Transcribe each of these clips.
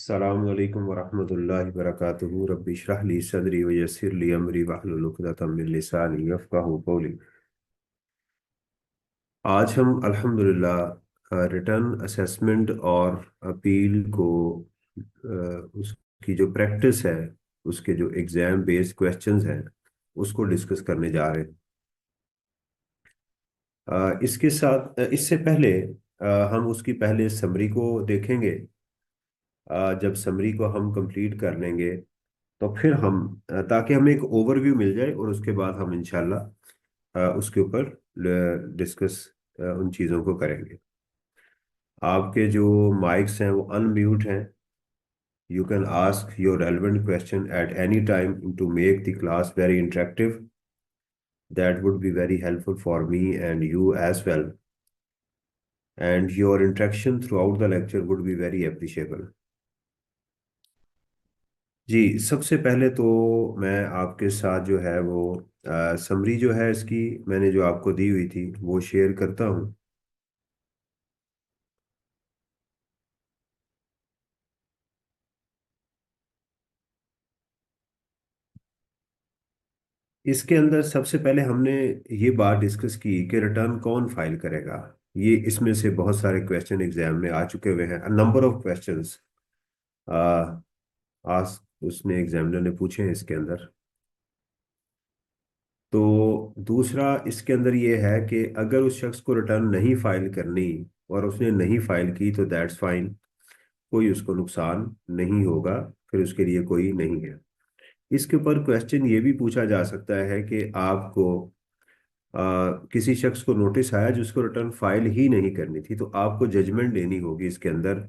अस्सलाम वालेकुम वरहमतुल्लाहि वबरकातुहू रब्बि इश्रह ली सदरी व यस्सिर ली अमरी वहलुल उक़दतम मिन लिसानी यफ़क़हू क़ौली। आज हम अल्हम्दुलिल्लाह रिटर्न असेसमेंट और अपील को उसकी जो प्रैक्टिस है, उसके जो एग्जाम बेस्ड क्वेश्चंस हैं उसको डिस्कस करने जा रहे हैं। इसके साथ इससे पहले हम उसकी पहले समरी को देखेंगे। जब समरी को हम कंप्लीट कर लेंगे तो फिर हम ताकि हमें एक ओवरव्यू मिल जाए और उसके बाद हम इंशाल्लाह उसके ऊपर डिस्कस उन चीज़ों को करेंगे। आपके जो माइक्स हैं वो अनम्यूट हैं। You can ask your relevant question at any time to make the class very interactive. That would be very helpful for me and you as well, and your interaction throughout the lecture would be very appreciable. जी, सबसे पहले तो मैं आपके साथ जो है वो समरी जो है इसकी मैंने जो आपको दी हुई थी वो शेयर करता हूँ। इसके अंदर सबसे पहले हमने ये बात डिस्कस की कि रिटर्न कौन फाइल करेगा। ये इसमें से बहुत सारे क्वेश्चन एग्जाम में आ चुके हुए हैं। नंबर ऑफ क्वेश्चंस आज उसने एग्जामिनर ने पूछे हैं इसके अंदर। तो दूसरा इसके अंदर ये है कि अगर उस शख्स को रिटर्न नहीं फाइल करनी और उसने नहीं फाइल की तो दैट्स फाइन, कोई उसको नुकसान नहीं होगा, फिर उसके लिए कोई नहीं है। इसके ऊपर क्वेश्चन ये भी पूछा जा सकता है कि आपको किसी शख्स को नोटिस आया जिसको रिटर्न फाइल ही नहीं करनी थी, तो आपको जजमेंट लेनी होगी इसके अंदर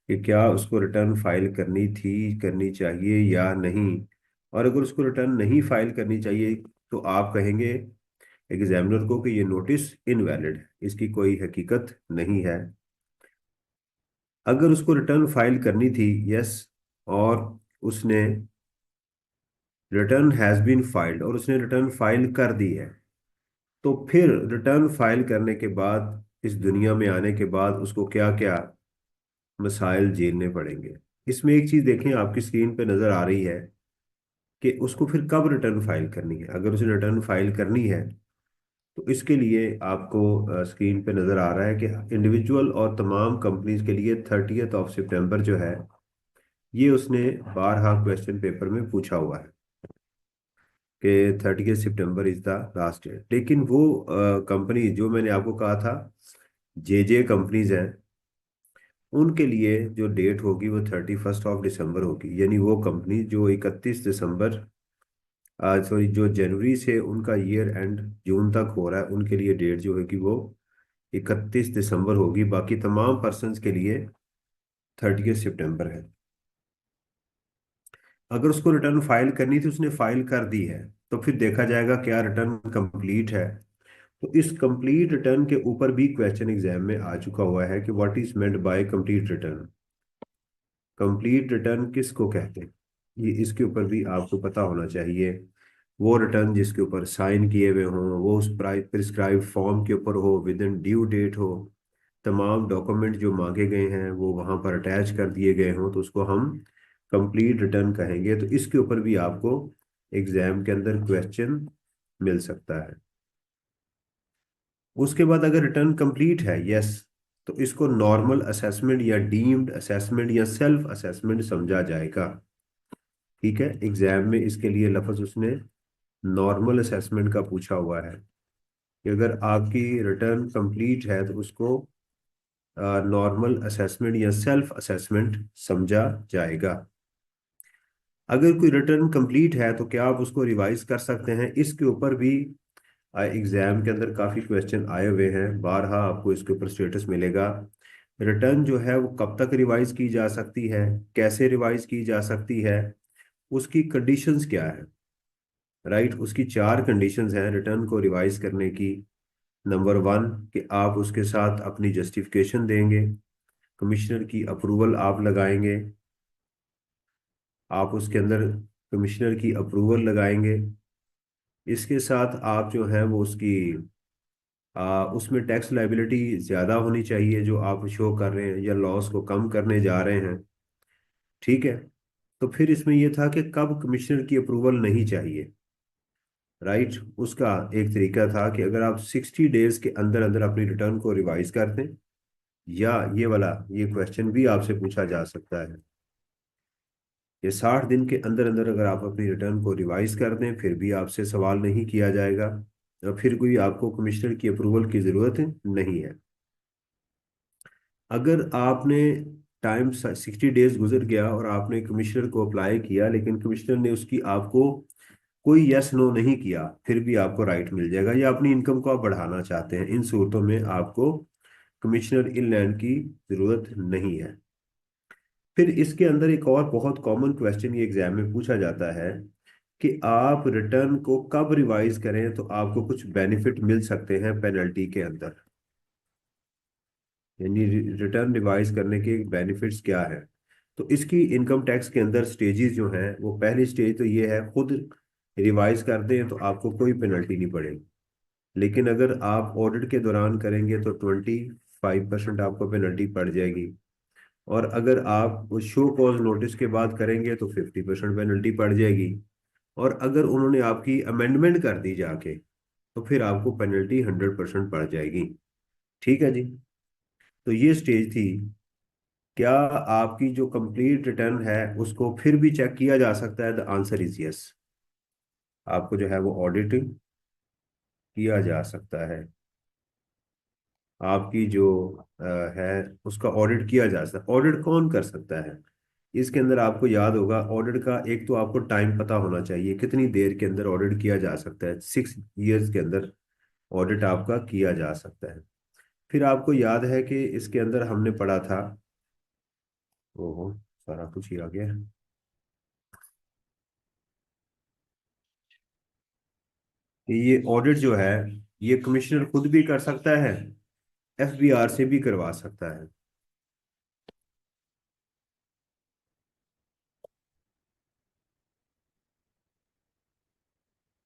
कि क्या उसको रिटर्न फाइल करनी थी, करनी चाहिए या नहीं। और अगर उसको रिटर्न नहीं फाइल करनी चाहिए तो आप कहेंगे एग्जामिनर को कि ये नोटिस इनवैलिड है, इसकी कोई हकीकत नहीं है। अगर उसको रिटर्न फाइल करनी थी, यस, और उसने रिटर्न हैज बीन फाइल्ड और उसने रिटर्न फाइल कर दी है, तो फिर रिटर्न फाइल करने के बाद इस दुनिया में आने के बाद उसको क्या क्या मसाइल झेलने पड़ेंगे। इसमें एक चीज देखें, आपकी स्क्रीन पे नजर आ रही है कि उसको फिर कब रिटर्न फाइल करनी है। अगर उसे रिटर्न फाइल करनी है तो इसके लिए आपको स्क्रीन पे नजर आ रहा है कि इंडिविजुअल और तमाम कंपनीज के लिए 30th of September जो है ये उसने 12 क्वेश्चन पेपर में पूछा हुआ है कि 30th September is the last date. लेकिन वो कंपनी जो मैंने आपको कहा था जे जे कंपनीज हैं, उनके लिए जो डेट होगी वो 31 December होगी। यानी वो कंपनी जो 31 दिसंबर, सॉरी, जो जनवरी से उनका ईयर एंड जून तक हो रहा है, उनके लिए डेट जो होगी वो 31 दिसंबर होगी। बाकी तमाम पर्सनस के लिए 30th September है। अगर उसको रिटर्न फाइल करनी थी, उसने फाइल कर दी है, तो फिर देखा जाएगा क्या रिटर्न कंप्लीट है। तो इस कंप्लीट रिटर्न के ऊपर भी क्वेश्चन एग्जाम में आ चुका हुआ है कि what is meant by complete return. Complete return किसको कहते हैं, ये इसके ऊपर भी आपको पता होना चाहिए। वो रिटर्न जिसके ऊपर साइन किए हुए हों, वो उस प्रिस्क्राइब फॉर्म के ऊपर हो, विद इन ड्यू डेट हो, तमाम डॉक्यूमेंट जो मांगे गए हैं वो वहां पर अटैच कर दिए गए हों, तो उसको हम कंप्लीट रिटर्न कहेंगे। तो इसके ऊपर भी आपको एग्जाम के अंदर क्वेश्चन मिल सकता है। उसके बाद अगर रिटर्न कंप्लीट है, यस, तो इसको नॉर्मल असेसमेंट या डीम्ड असेसमेंट या सेल्फ असेसमेंट समझा जाएगा। ठीक है, एग्जाम में इसके लिए लफ्ज उसने नॉर्मल असेसमेंट का पूछा हुआ है कि अगर आपकी रिटर्न कंप्लीट है तो उसको नॉर्मल असेसमेंट या सेल्फ असेसमेंट समझा जाएगा। अगर कोई रिटर्न कंप्लीट है तो क्या आप उसको रिवाइज कर सकते हैं, इसके ऊपर भी एग्जाम के अंदर काफी क्वेश्चन आए हुए हैं। बारहा आपको इसके ऊपर स्टेटस मिलेगा। रिटर्न जो है वो कब तक रिवाइज की जा सकती है, कैसे रिवाइज की जा सकती है, उसकी कंडीशंस क्या है। राइट, उसकी चार कंडीशंस हैं रिटर्न को रिवाइज करने की। नंबर वन, कि आप उसके साथ अपनी जस्टिफिकेशन देंगे, कमिश्नर की अप्रूवल आप लगाएंगे। आप उसके अंदर कमिश्नर की अप्रूवल लगाएंगे। इसके साथ आप जो है वो उसकी उसमें टैक्स लाइबिलिटी ज़्यादा होनी चाहिए जो आप शो कर रहे हैं या लॉस को कम करने जा रहे हैं। ठीक है। तो फिर इसमें यह था कि कब कमिश्नर की अप्रूवल नहीं चाहिए। राइट। उसका एक तरीका था कि अगर आप 60 डेज के अंदर अंदर अपनी रिटर्न को रिवाइज कर दें, या ये वाला, ये क्वेश्चन भी आपसे पूछा जा सकता है, ये 60 दिन के अंदर अंदर अगर आप अपनी रिटर्न को रिवाइज कर दें फिर भी आपसे सवाल नहीं किया जाएगा, और फिर कोई आपको कमिश्नर की अप्रूवल की ज़रूरत नहीं है। अगर आपने टाइम 60 डेज गुजर गया और आपने कमिश्नर को अप्लाई किया लेकिन कमिश्नर ने उसकी आपको कोई यस नो नहीं किया, फिर भी आपको राइट मिल जाएगा, या अपनी इनकम को आप बढ़ाना चाहते हैं, इन सूरतों में आपको कमिश्नर इनलैंड की ज़रूरत नहीं है। फिर इसके अंदर एक और बहुत कॉमन क्वेश्चन ये एग्जाम में पूछा जाता है कि आप रिटर्न को कब रिवाइज करें तो आपको कुछ बेनिफिट मिल सकते हैं पेनल्टी के अंदर, यानी रिटर्न रिवाइज करने के बेनिफिट्स क्या है। तो इसकी इनकम टैक्स के अंदर स्टेजेस जो हैं, वो पहली स्टेज तो ये है, खुद रिवाइज कर दें तो आपको कोई पेनल्टी नहीं पड़ेगी। लेकिन अगर आप ऑडिट के दौरान करेंगे तो 25% आपको पेनल्टी पड़ जाएगी। और अगर आप शो कॉज नोटिस के बाद करेंगे तो 50% पेनल्टी पड़ जाएगी। और अगर उन्होंने आपकी अमेंडमेंट कर दी जाके तो फिर आपको पेनल्टी 100% पड़ जाएगी। ठीक है जी। तो ये स्टेज थी। क्या आपकी जो कंप्लीट रिटर्न है उसको फिर भी चेक किया जा सकता है? The answer is yes. आपको जो है वो ऑडिट किया जा सकता है। आपकी जो अ, है उसका ऑडिट किया जा सकता है। ऑडिट कौन कर सकता है? इसके अंदर आपको याद होगा ऑडिट का एक तो आपको टाइम पता होना चाहिए, कितनी देर के अंदर ऑडिट किया जा सकता है। 6 ईयर्स के अंदर ऑडिट आपका किया जा सकता है। फिर आपको याद है कि इसके अंदर हमने पढ़ा था, ओहो, सारा कुछ ही आ गया है, कि ये ऑडिट जो है ये कमिश्नर खुद भी कर सकता है, एफबीआर से भी करवा सकता है।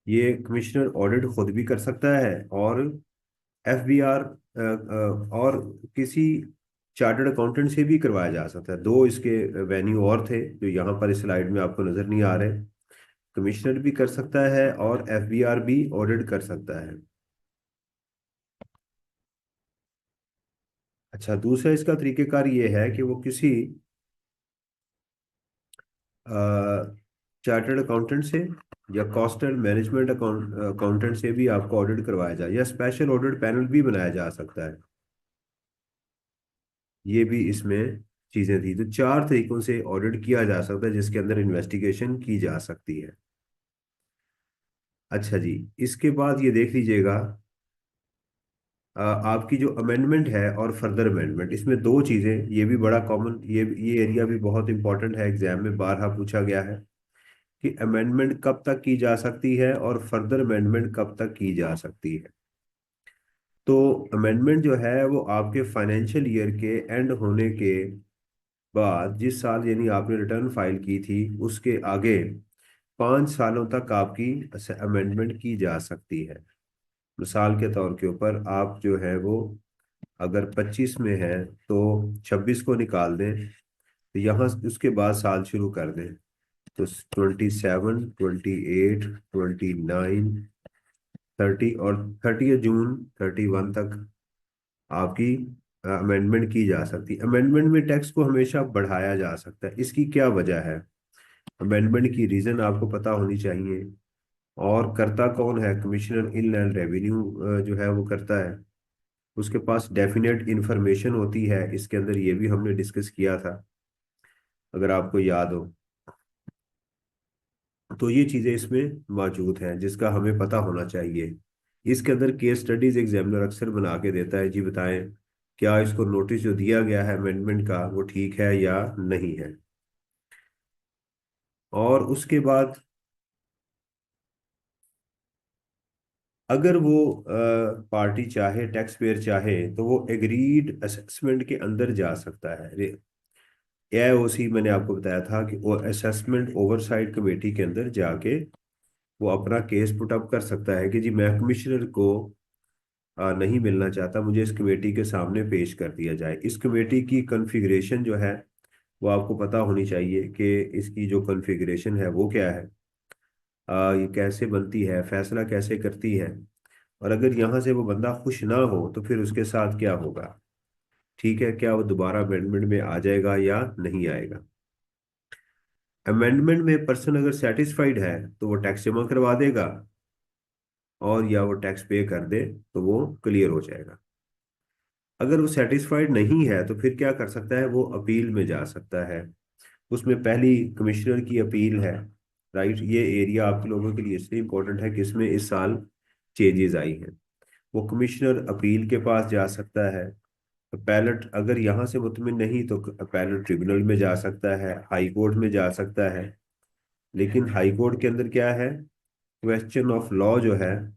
ये कमिश्नर ऑडिट खुद भी कर सकता है, और एफबीआर और किसी चार्टर्ड अकाउंटेंट से भी करवाया जा सकता है। दो इसके वेन्यू और थे जो यहाँ पर इस स्लाइड में आपको नजर नहीं आ रहे। कमिश्नर भी कर सकता है और एफबीआर भी ऑडिट कर सकता है। अच्छा, दूसरा इसका तरीकेकार ये है कि वो किसी चार्टर्ड अकाउंटेंट से या कॉस्ट एंड मैनेजमेंट अकाउंटेंट से भी आपको ऑडिट करवाया जाए, या स्पेशल ऑडिट पैनल भी बनाया जा सकता है। ये भी इसमें चीजें थी। तो चार तरीकों से ऑडिट किया जा सकता है जिसके अंदर इन्वेस्टिगेशन की जा सकती है। अच्छा जी। इसके बाद ये देख लीजिएगा, आपकी जो अमेंडमेंट है और फर्दर अमेंडमेंट, इसमें दो चीजें, ये भी बड़ा कॉमन, ये एरिया भी बहुत इंपॉर्टेंट है, एग्जाम में बारहा पूछा गया है कि अमेंडमेंट कब तक की जा सकती है और फर्दर अमेंडमेंट कब तक की जा सकती है। तो अमेंडमेंट जो है वो आपके फाइनेंशियल ईयर के एंड होने के बाद, जिस साल यानी आपने रिटर्न फाइल की थी उसके आगे 5 सालों तक आपकी अमेंडमेंट की जा सकती है। मिसाल के तौर के ऊपर आप जो है वो अगर 25 में है तो 26 को निकाल दें, तो यहाँ उसके बाद साल शुरू कर दें, तो 27, 28, 29, 30, और 30 जून 31 तक आपकी अमेंडमेंट की जा सकती है। अमेंडमेंट में टैक्स को हमेशा बढ़ाया जा सकता है। इसकी क्या वजह है? अमेंडमेंट की रीजन आपको पता होनी चाहिए। और करता कौन है? कमिश्नर इनलैंड रेवेन्यू जो है वो करता है। उसके पास डेफिनेट इंफॉर्मेशन होती है, इसके अंदर ये भी हमने डिस्कस किया था, अगर आपको याद हो। तो ये चीजें इसमें मौजूद हैं जिसका हमें पता होना चाहिए। इसके अंदर केस स्टडीज एग्जामिनर अक्सर बना के देता है, जी बताएं क्या इसको नोटिस जो दिया गया है अमेंडमेंट का वो ठीक है या नहीं है। और उसके बाद अगर वो पार्टी चाहे, टैक्स पेयर चाहे, तो वो एग्रीड असेसमेंट के अंदर जा सकता है। एओसी मैंने आपको बताया था कि वो असेसमेंट ओवरसाइट कमेटी के अंदर जाके वो अपना केस पुटअप कर सकता है कि जी मैं कमिश्नर को नहीं मिलना चाहता, मुझे इस कमेटी के सामने पेश कर दिया जाए। इस कमेटी की कॉन्फ़िगरेशन जो है वो आपको पता होनी चाहिए कि इसकी जो कॉन्फ़िगरेशन है वो क्या है, ये कैसे बनती है, फैसला कैसे करती है। और अगर यहाँ से वो बंदा खुश ना हो तो फिर उसके साथ क्या होगा। ठीक है, क्या वो दोबारा अमेंडमेंट में आ जाएगा या नहीं आएगा। अमेंडमेंट में पर्सन अगर सेटिस्फाइड है तो वो टैक्स जमा करवा देगा, और या वो टैक्स पे कर दे तो वो क्लियर हो जाएगा। अगर वो सेटिस्फाइड नहीं है तो फिर क्या कर सकता है, वो अपील में जा सकता है। उसमें पहली कमिश्नर की अपील है। राइट, ये एरिया आप लोगों के लिए इसलिए इंपॉर्टेंट है कि इसमें इस साल चेंजेस आई हैं। वो कमिश्नर अपील के पास जा सकता है। अपैलेट अगर यहाँ से मुतमिन नहीं तो अपैलेट ट्रिब्यूनल में जा सकता है, हाई कोर्ट में जा सकता है। लेकिन हाई कोर्ट के अंदर क्या है, क्वेश्चन ऑफ लॉ जो है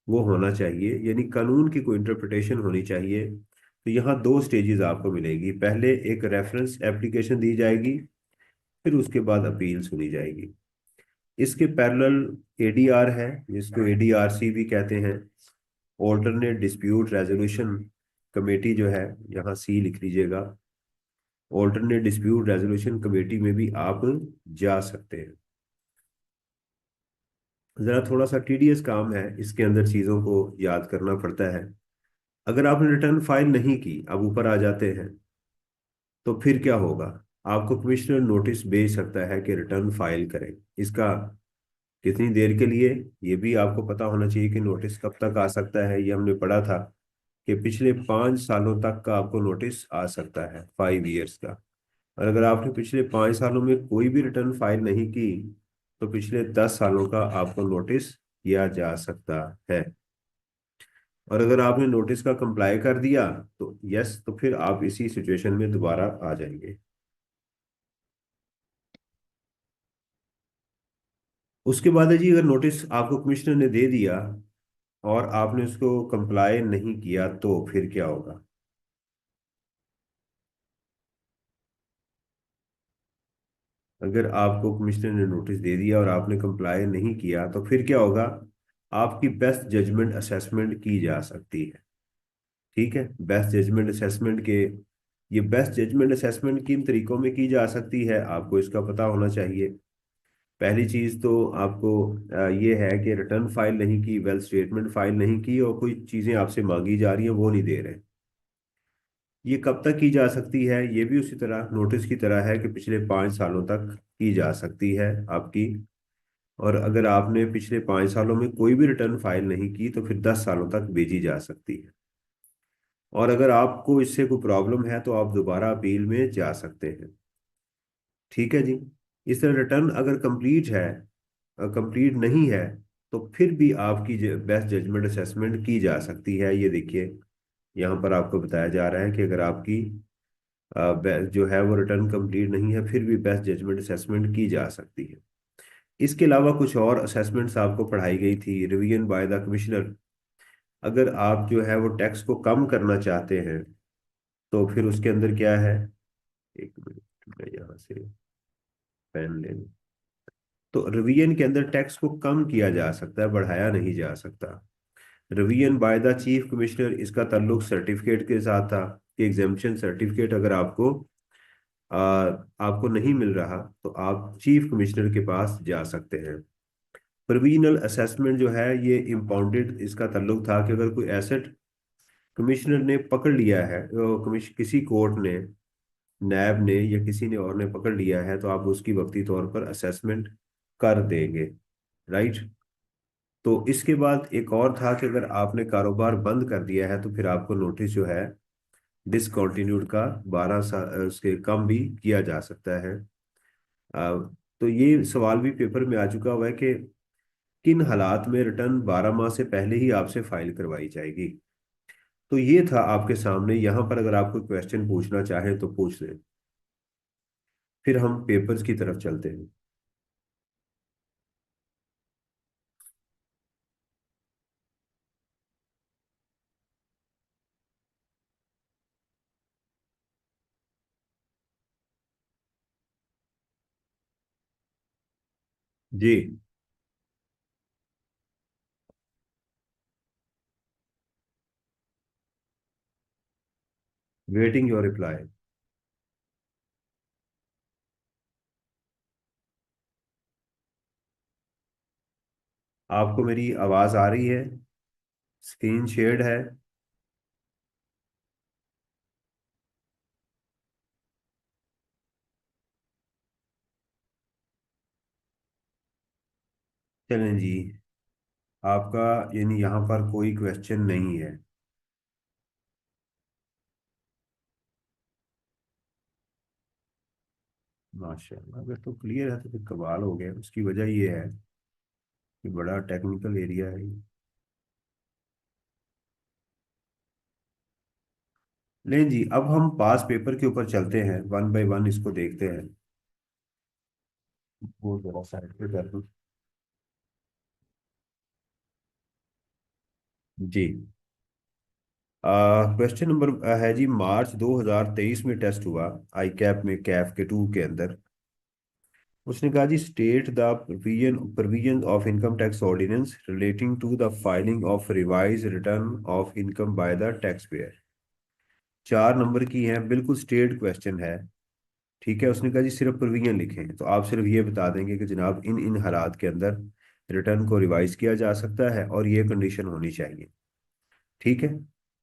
वो होना चाहिए, यानी कानून की कोई इंटरप्रिटेशन होनी चाहिए। तो यहाँ दो स्टेजेस आपको मिलेगी, पहले एक रेफरेंस एप्लीकेशन दी जाएगी, फिर उसके बाद अपील सुनी जाएगी। इसके पैरेलल एडीआर है, जिसको एडीआरसी भी कहते हैं, ऑल्टरनेट डिस्प्यूट रेजोल्यूशन कमेटी जो है, यहाँ सी लिख लीजिएगा। ऑल्टरनेट डिस्प्यूट रेजोल्यूशन कमेटी में भी आप जा सकते हैं। ज़रा थोड़ा सा टीडियस काम है, इसके अंदर चीज़ों को याद करना पड़ता है। अगर आपने रिटर्न फाइल नहीं की, अब ऊपर आ जाते हैं, तो फिर क्या होगा। आपको कमिश्नर नोटिस भेज सकता है कि रिटर्न फाइल करें। इसका कितनी देर के लिए, ये भी आपको पता होना चाहिए कि नोटिस कब तक आ सकता है। ये हमने पढ़ा था कि पिछले 5 सालों तक का आपको नोटिस आ सकता है, 5 ईयर्स का। और अगर आपने पिछले 5 सालों में कोई भी रिटर्न फाइल नहीं की तो पिछले 10 सालों का आपको नोटिस किया जा सकता है। और अगर आपने नोटिस का कंप्लाई कर दिया तो यस, तो फिर आप इसी सिचुएशन में दोबारा आ जाएंगे। उसके बाद है जी, अगर नोटिस आपको कमिश्नर ने दे दिया और आपने उसको कंप्लाई नहीं किया तो फिर क्या होगा। अगर आपको कमिश्नर ने नोटिस दे दिया और आपने कंप्लाई नहीं किया तो फिर क्या होगा, आपकी बेस्ट जजमेंट असेसमेंट की जा सकती है। ठीक है, बेस्ट जजमेंट असेसमेंट के, ये बेस्ट जजमेंट असेसमेंट किन तरीकों में की जा सकती है आपको इसका पता होना चाहिए। पहली चीज तो आपको ये है कि रिटर्न फाइल नहीं की, वेल स्टेटमेंट फाइल नहीं की, और कोई चीजें आपसे मांगी जा रही हैं वो नहीं दे रहे। ये कब तक की जा सकती है, ये भी उसी तरह नोटिस की तरह है कि पिछले 5 सालों तक की जा सकती है आपकी। और अगर आपने पिछले 5 सालों में कोई भी रिटर्न फाइल नहीं की तो फिर 10 सालों तक भेजी जा सकती है। और अगर आपको इससे कोई प्रॉब्लम है तो आप दोबारा अपील में जा सकते हैं। ठीक है जी। इस तरह रिटर्न अगर कंप्लीट है, कंप्लीट नहीं है, तो फिर भी आपकी बेस्ट जजमेंट असेसमेंट की जा सकती है। ये देखिए, यहाँ पर आपको बताया जा रहा है कि अगर आपकी जो है वो रिटर्न कंप्लीट नहीं है फिर भी बेस्ट जजमेंट असेसमेंट की जा सकती है। इसके अलावा कुछ और असेसमेंट्स आपको पढ़ाई गई थी, रिवीजन बाय द कमिश्नर। अगर आप जो है वो टैक्स को कम करना चाहते हैं तो फिर उसके अंदर क्या है, एक मिनट मैं यहाँ से पेन ले लूं। तो रिवीजन के अंदर टैक्स को कम किया जा सकता है, बढ़ाया नहीं जा सकता। Revision by the chief commissioner, इसका ताल्लुक सर्टिफिकेट के साथ था कि एग्जेम्पशन सर्टिफिकेट अगर आपको नहीं मिल रहा तो आप चीफ कमिश्नर के पास जा सकते हैं। प्रोविजनल असेसमेंट जो है ये इम्पाउंडेड, इसका ताल्लुक था कि अगर कोई एसेट कमिश्नर ने पकड़ लिया है, किसी कोर्ट ने, नैब ने या किसी ने और ने पकड़ लिया है, तो आप उसकी वक्ती तौर पर असेसमेंट कर देंगे। राइट। तो इसके बाद एक और था कि अगर आपने कारोबार बंद कर दिया है तो फिर आपको नोटिस जो है डिसकंटिन्यूड का 12 साल उसके कम भी किया जा सकता है। अ, तो ये सवाल भी पेपर में आ चुका हुआ है कि किन हालात में रिटर्न 12 माह से पहले ही आपसे फाइल करवाई जाएगी। तो ये था आपके सामने, यहाँ पर अगर आप कोई क्वेश्चन पूछना चाहें तो पूछ लें, फिर हम पेपर्स की तरफ चलते हैं। जी, वेटिंग योर रिप्लाई। आपको मेरी आवाज आ रही है? स्क्रीन शेयर्ड है? चलें जी। आपका यानी यहाँ पर कोई क्वेश्चन नहीं है। माशाल्लाह, अगर तो क्लियर है तो फिर कमाल हो गया। उसकी वजह ये है कि बड़ा टेक्निकल एरिया है ये। लें जी, अब हम पास पेपर के ऊपर चलते हैं, वन बाय वन इसको देखते हैं। वो जरा साइड पे कर दूं। जी। क्वेश्चन नंबर है जी, मार्च 2023 में टेस्ट हुआ आई कैप में, कैफ के टू के अंदर। उसने कहा जी, state the provision of income tax ordinance relating to the filing of revise return of income by the tax payer. 4 number की है, बिल्कुल स्टेट क्वेश्चन है। ठीक है, उसने कहा जी सिर्फ प्रोविजन लिखें, तो आप सिर्फ ये बता देंगे कि जनाब इन इन हालात के अंदर रिटर्न को रिवाइज किया जा सकता है और ये कंडीशन होनी चाहिए। ठीक है।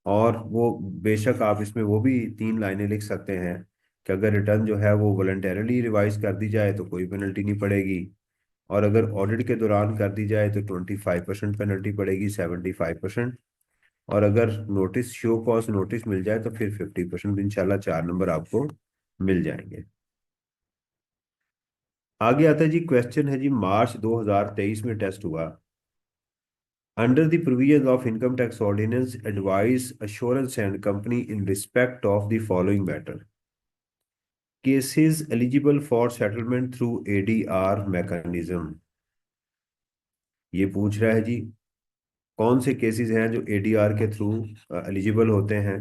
और वो बेशक आप इसमें वो भी 3 लाइनें लिख सकते हैं कि अगर रिटर्न जो है वो वॉलंटरली रिवाइज कर दी जाए तो कोई पेनल्टी नहीं पड़ेगी, और अगर ऑडिट के दौरान कर दी जाए तो 25% पेनल्टी पड़ेगी, 75%। और अगर नोटिस, शो कॉज नोटिस मिल जाए तो फिर 50%। इंशाल्लाह 4 नंबर आपको मिल जाएंगे। आगे आता है जी, क्वेश्चन है जी, मार्च 2023 में टेस्ट हुआ। Under the provision of income tax ordinance advice assurance and company in respect of the following matter, cases eligible for settlement through ADR mechanism. ये पूछ रहा है जी, कौन से केसेस हैं जो एडीआर के थ्रू एलिजिबल होते हैं।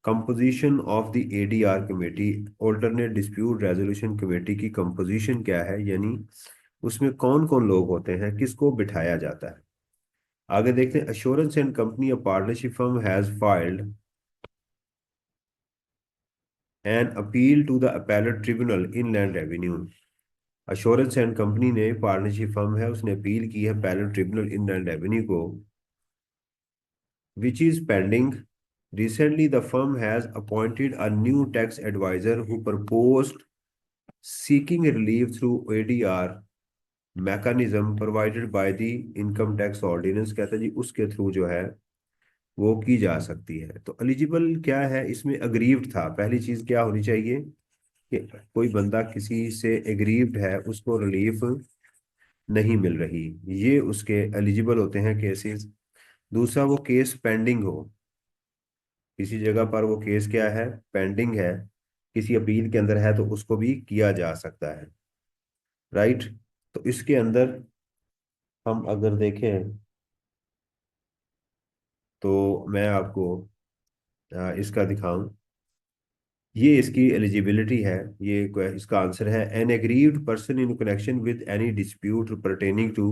Composition of the ADR committee, alternate dispute resolution committee की कंपोजिशन क्या है, यानी उसमें कौन कौन लोग होते हैं, किसको बिठाया जाता है। आगे देखते हैं, assurance and company a partnership firm has filed an appeal to the appellate tribunal inland revenue. Assurance and company ने, पार्टनरशिप फर्म है, उसने अपील की है अपैलेट ट्रिब्यूनल इनलैंड रेवेन्यू को, which is pending. Recently, the firm has appointed a new tax advisor who proposed seeking relief through ADR mechanism provided by the income tax ordinance। कहता है जी उसके through जो है वो की जा सकती है। तो एलिजिबल क्या है इसमें, अग्रीव्ड था। पहली चीज क्या होनी चाहिए कि कोई बंदा किसी से एग्रीव्ड है, उसको रिलीफ नहीं मिल रही, ये उसके एलिजिबल होते हैं केसेस। दूसरा, वो केस पेंडिंग हो, किसी जगह पर वो केस क्या है, पेंडिंग है, किसी अपील के अंदर है, तो उसको भी किया जा सकता है। राइट। तो इसके अंदर हम अगर देखें तो मैं आपको इसका दिखाऊं। ये इसकी एलिजिबिलिटी है। इसका आंसर है, an aggrieved person in connection with any dispute pertaining to.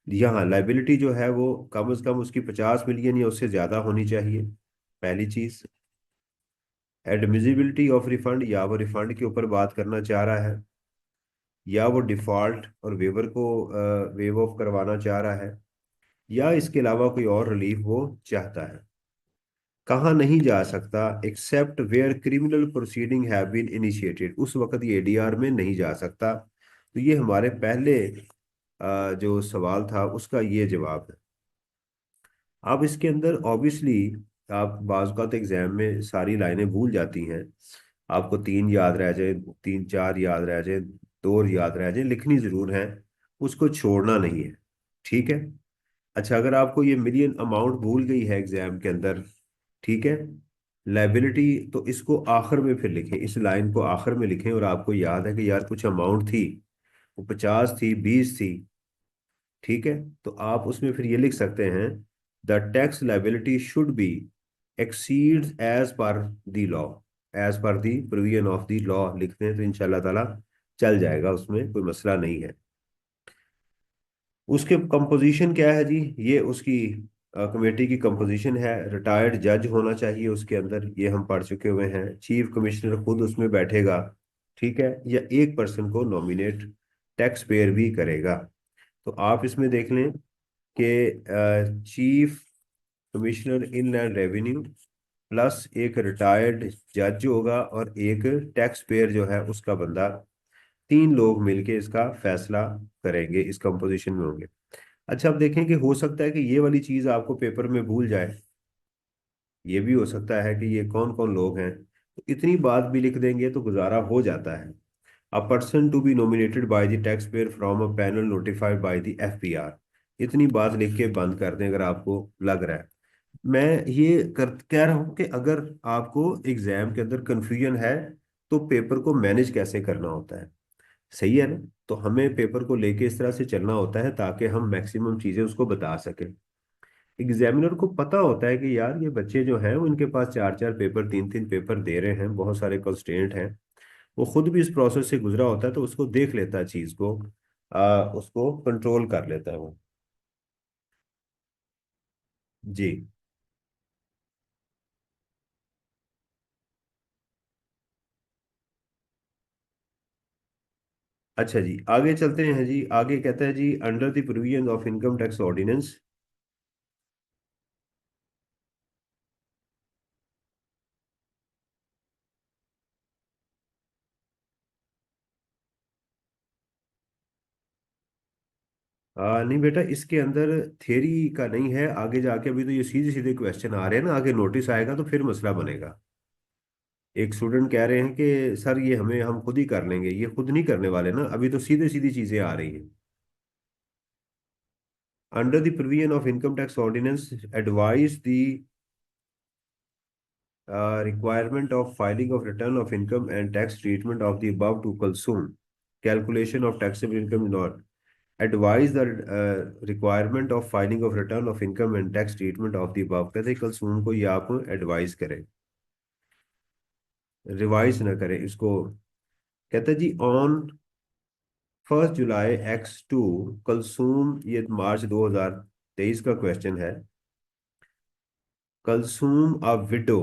यहाँ लाइबिलिटी जो है वो कम से कम उसकी 50 मिलियन या उससे ज्यादा होनी चाहिए, पहली चीज। एडमिजिबिलिटी ऑफ रिफंड, या वो रिफंड के ऊपर बात करना चाह रहा है, या वो डिफॉल्ट और वेवर को वेव ऑफ करवाना चाह रहा है, या इसके अलावा कोई और रिलीफ वो चाहता है। कहाँ नहीं जा सकता, except where criminal proceeding have been initiated, उस वक्त ये एडीआर में नहीं जा सकता। तो ये हमारे पहले जो सवाल था उसका ये जवाब है। अब इसके अंदर ऑब्वियसली आप बाज़ औक़ात एग्जाम में सारी लाइनें भूल जाती हैं, आपको 3 याद रह जाए, 3 4 याद रह जाए, 2 याद रह जाए, लिखनी जरूर है, उसको छोड़ना नहीं है। ठीक है। अच्छा, अगर आपको ये मिलियन अमाउंट भूल गई है एग्जाम के अंदर, ठीक है, लाइबिलिटी, तो इसको आखिर में फिर लिखें, इस लाइन को आखिर में लिखें, और आपको याद है कि यार कुछ अमाउंट थी, वो 50 थी, 20 थी। ठीक है। तो आप उसमें फिर ये लिख सकते हैं, the tax liability should be exceeds as per the law, as per the provision of the law लिखते हैं तो इंशाल्लाह ताला चल जाएगा, उसमें कोई मसला नहीं है। उसके कंपोजिशन क्या है जी, ये उसकी कमेटी की कंपोजिशन है। रिटायर्ड जज होना चाहिए उसके अंदर, ये हम पढ़ चुके हुए हैं। चीफ कमिश्नर खुद उसमें बैठेगा, ठीक है, या एक पर्सन को नॉमिनेट टैक्स पेयर भी करेगा। तो आप इसमें देख लें, कि chief commissioner inland revenue plus एक रिटायर्ड जज होगा और एक टैक्स पेयर जो है उसका बंदा, तीन लोग मिलके इसका फैसला करेंगे, इस कंपोजिशन में होंगे। अच्छा, अब देखें कि हो सकता है कि ये वाली चीज आपको पेपर में भूल जाए, ये भी हो सकता है कि ये कौन कौन लोग हैं, तो इतनी बात भी लिख देंगे तो गुजारा हो जाता है। A person to be nominated by the tax payer from a panel notified by the FPR. इतनी बात लिख के बंद कर दें अगर आपको लग रहा है। मैं ये कह रहा हूँ कि अगर आपको एग्जाम के अंदर कंफ्यूजन है तो पेपर को मैनेज कैसे करना होता है, सही है ना। तो हमें पेपर को लेके इस तरह से चलना होता है ताकि हम मैक्सिमम चीजें उसको बता सकें। एग्जामिनर को पता होता है कि यार ये बच्चे जो हैं उनके पास चार चार पेपर, तीन तीन पेपर दे रहे हैं, बहुत सारे कंस्ट्रेंट हैं। वो खुद भी इस प्रोसेस से गुजरा होता है तो उसको देख लेता है चीज को, उसको कंट्रोल कर लेता है वो। जी। अच्छा जी, आगे चलते हैं जी। आगे कहता है जी, under the provision of income tax ordinance. नहीं बेटा, इसके अंदर थ्योरी का नहीं है, आगे जाके अभी तो ये सीधे सीधे क्वेश्चन आ रहे हैं ना, आगे नोटिस आएगा तो फिर मसला बनेगा। एक स्टूडेंट कह रहे हैं कि सर ये हम खुद ही कर लेंगे, ये खुद नहीं करने वाले ना, अभी तो सीधे सीधी चीजें आ रही हैं। Under the provision of income tax ordinance advise the requirement of filing of return of income and tax treatment of the above to consume calculation of taxable income not advise the requirement of filing of return of income and tax treatment of the above। कहते हैं consume को ये आप advice करें, revise ना करें इसको। कहते हैं जी ऑन 1 जुलाई X2 कलसूम, ये मार्च 2023 का क्वेश्चन है। कलसूम अ window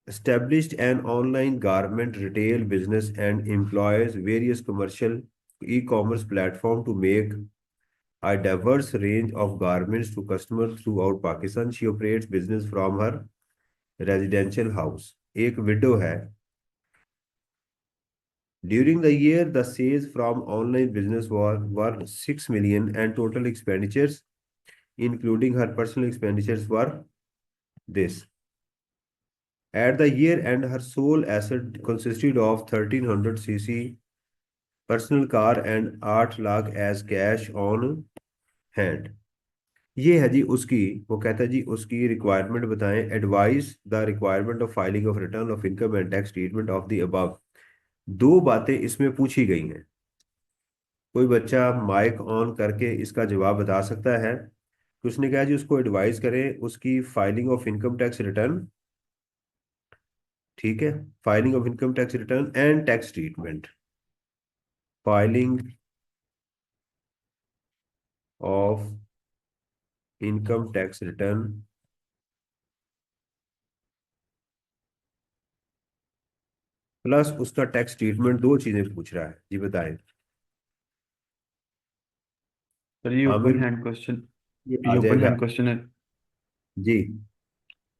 established an online garment retail business and employs various commercial e-commerce platform to make a diverse range of garments to customers throughout Pakistan. She operates business from her residential house. एक widow है। During the year, the sales from online business were 6 million and total expenditures, including her personal expenditures, were this. At the year end, her sole asset consisted of 1300 cc personal car and 8 lakh as cash on hand. ये है जी उसकी, वो कहता है जी उसकी requirement बताएं, advice the requirement of filing of return of income and tax treatment of the above. दो बातें इसमें पूछी गई हैं। कोई बच्चा माइक ऑन करके इसका जवाब बता सकता है कि उसने कहा जी उसको एडवाइस करें उसकी filing of income tax return, ठीक है, filing of income tax return and tax treatment, filing of income tax return plus उसका टैक्स ट्रीटमेंट, दो चीजें पूछ रहा है जी, बताएं। सर ये ओपन आमिर, हैंड क्वेश्चन, ये आ ये ओपन जाएगा हैंड क्वेश्चन है। जी।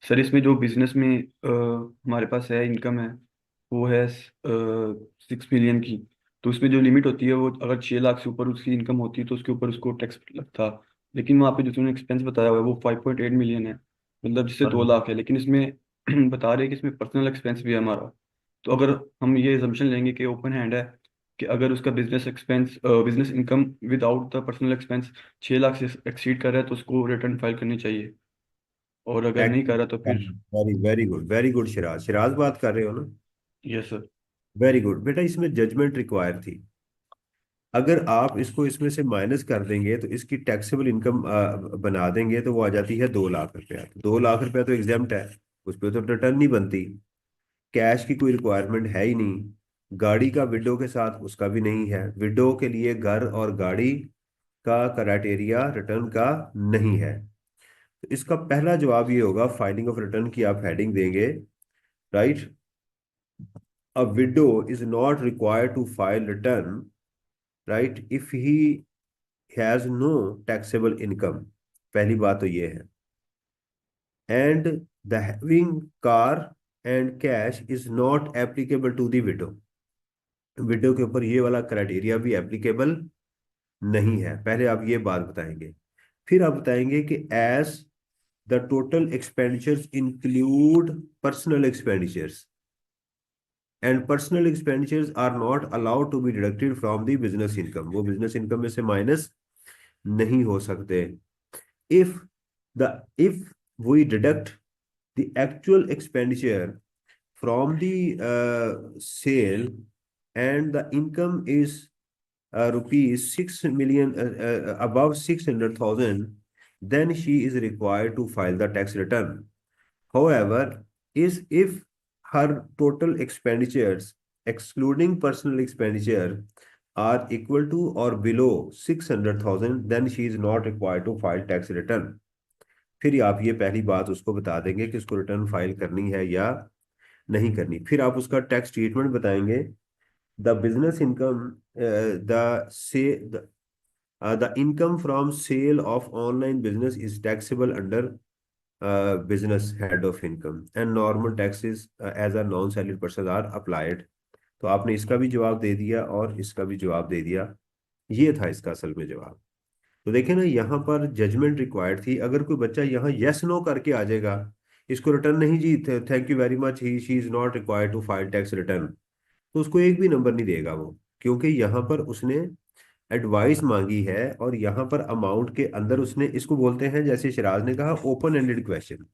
सर इसमें जो बिजनेस में हमारे पास है इनकम है, वो है 6 मिलियन की। तो उसमें जो लिमिट होती है वो अगर 6 लाख से ऊपर उसकी इनकम होती है तो उसके ऊपर उसको टैक्स लगता। लेकिन वहाँ पे जो तुमने एक्सपेंस बताया हुआ है वो 5.8 मिलियन है, मतलब जिससे हाँ, 2 लाख है। लेकिन इसमें बता रहे हैं कि इसमें पर्सनल एक्सपेंस भी है हमारा। तो अगर हम ये assumption लेंगे कि ओपन हैंड है, कि अगर उसका business income without the personal expense 6 lakh से एक्सीड कर रहा है तो उसको रिटर्न फाइल करनी चाहिए। और अगर नहीं कर रहा तो फिर। Very very good, very good. Siraj, Siraj बात कर रहे हो ना। Yes sir. वेरी गुड बेटा, इसमें जजमेंट रिक्वायर थी। अगर आप इसको इसमें से माइनस कर देंगे तो इसकी टैक्सेबल इनकम बना देंगे तो वो आ जाती है 2 लाख रुपया। 2 लाख रुपया तो एग्जाम्प्ट है, उस पर तो रिटर्न नहीं बनती। कैश की कोई रिक्वायरमेंट है ही नहीं। गाड़ी का विडो के साथ उसका भी नहीं है, विडो के लिए घर और गाड़ी का क्राइटेरिया रिटर्न का नहीं है। तो इसका पहला जवाब ये होगा, फाइलिंग ऑफ रिटर्न की आप हेडिंग देंगे, right. A widow is not required to file return, right, if he has no taxable income. पहली बात तो ये है। And the having car and cash is not applicable to the widow. Widow के ऊपर ये वाला क्राइटेरिया भी एप्लीकेबल नहीं है। पहले आप ये बात बताएंगे। फिर आप बताएंगे कि as the total expenditures include personal expenditures and personal expenditures are not allowed to be deducted from the business income. वो बिजनेस इनकम में से माइनस नहीं हो सकते। If the if we deduct the actual expenditure from the sale and the income is rupees 6 million above 600,000, then she is required to file the tax return. However, is if her total expenditures excluding personal expenditure are equal to or below 600,000, then she is not required to file tax return. फिर आप ये पहली बात उसको बता देंगे कि उसको रिटर्न फाइल करनी है या नहीं करनी। फिर आप उसका टैक्स ट्रीटमेंट बताएंगे। द बिजनेस इनकम, द से the income from sale of online business is taxable under business head of income and normal taxes as a non salaried person are applied. तो आपने इसका भी जवाब दे दिया और इसका भी जवाब दे दिया। ये था इसका असल में जवाब। तो देखें ना, यहाँ पर जजमेंट रिक्वायर्ड थी। अगर कोई बच्चा यहाँ यस नो करके आ जाएगा, इसको रिटर्न नहीं जी, thank you very much, he she is not required to file tax return, तो उसको एक भी नंबर नहीं देगा वो। क्योंकि यहाँ पर उसने एडवाइस मांगी है और यहाँ पर अमाउंट के अंदर उसने, इसको बोलते हैं जैसे शिराज ने कहा, open ended question.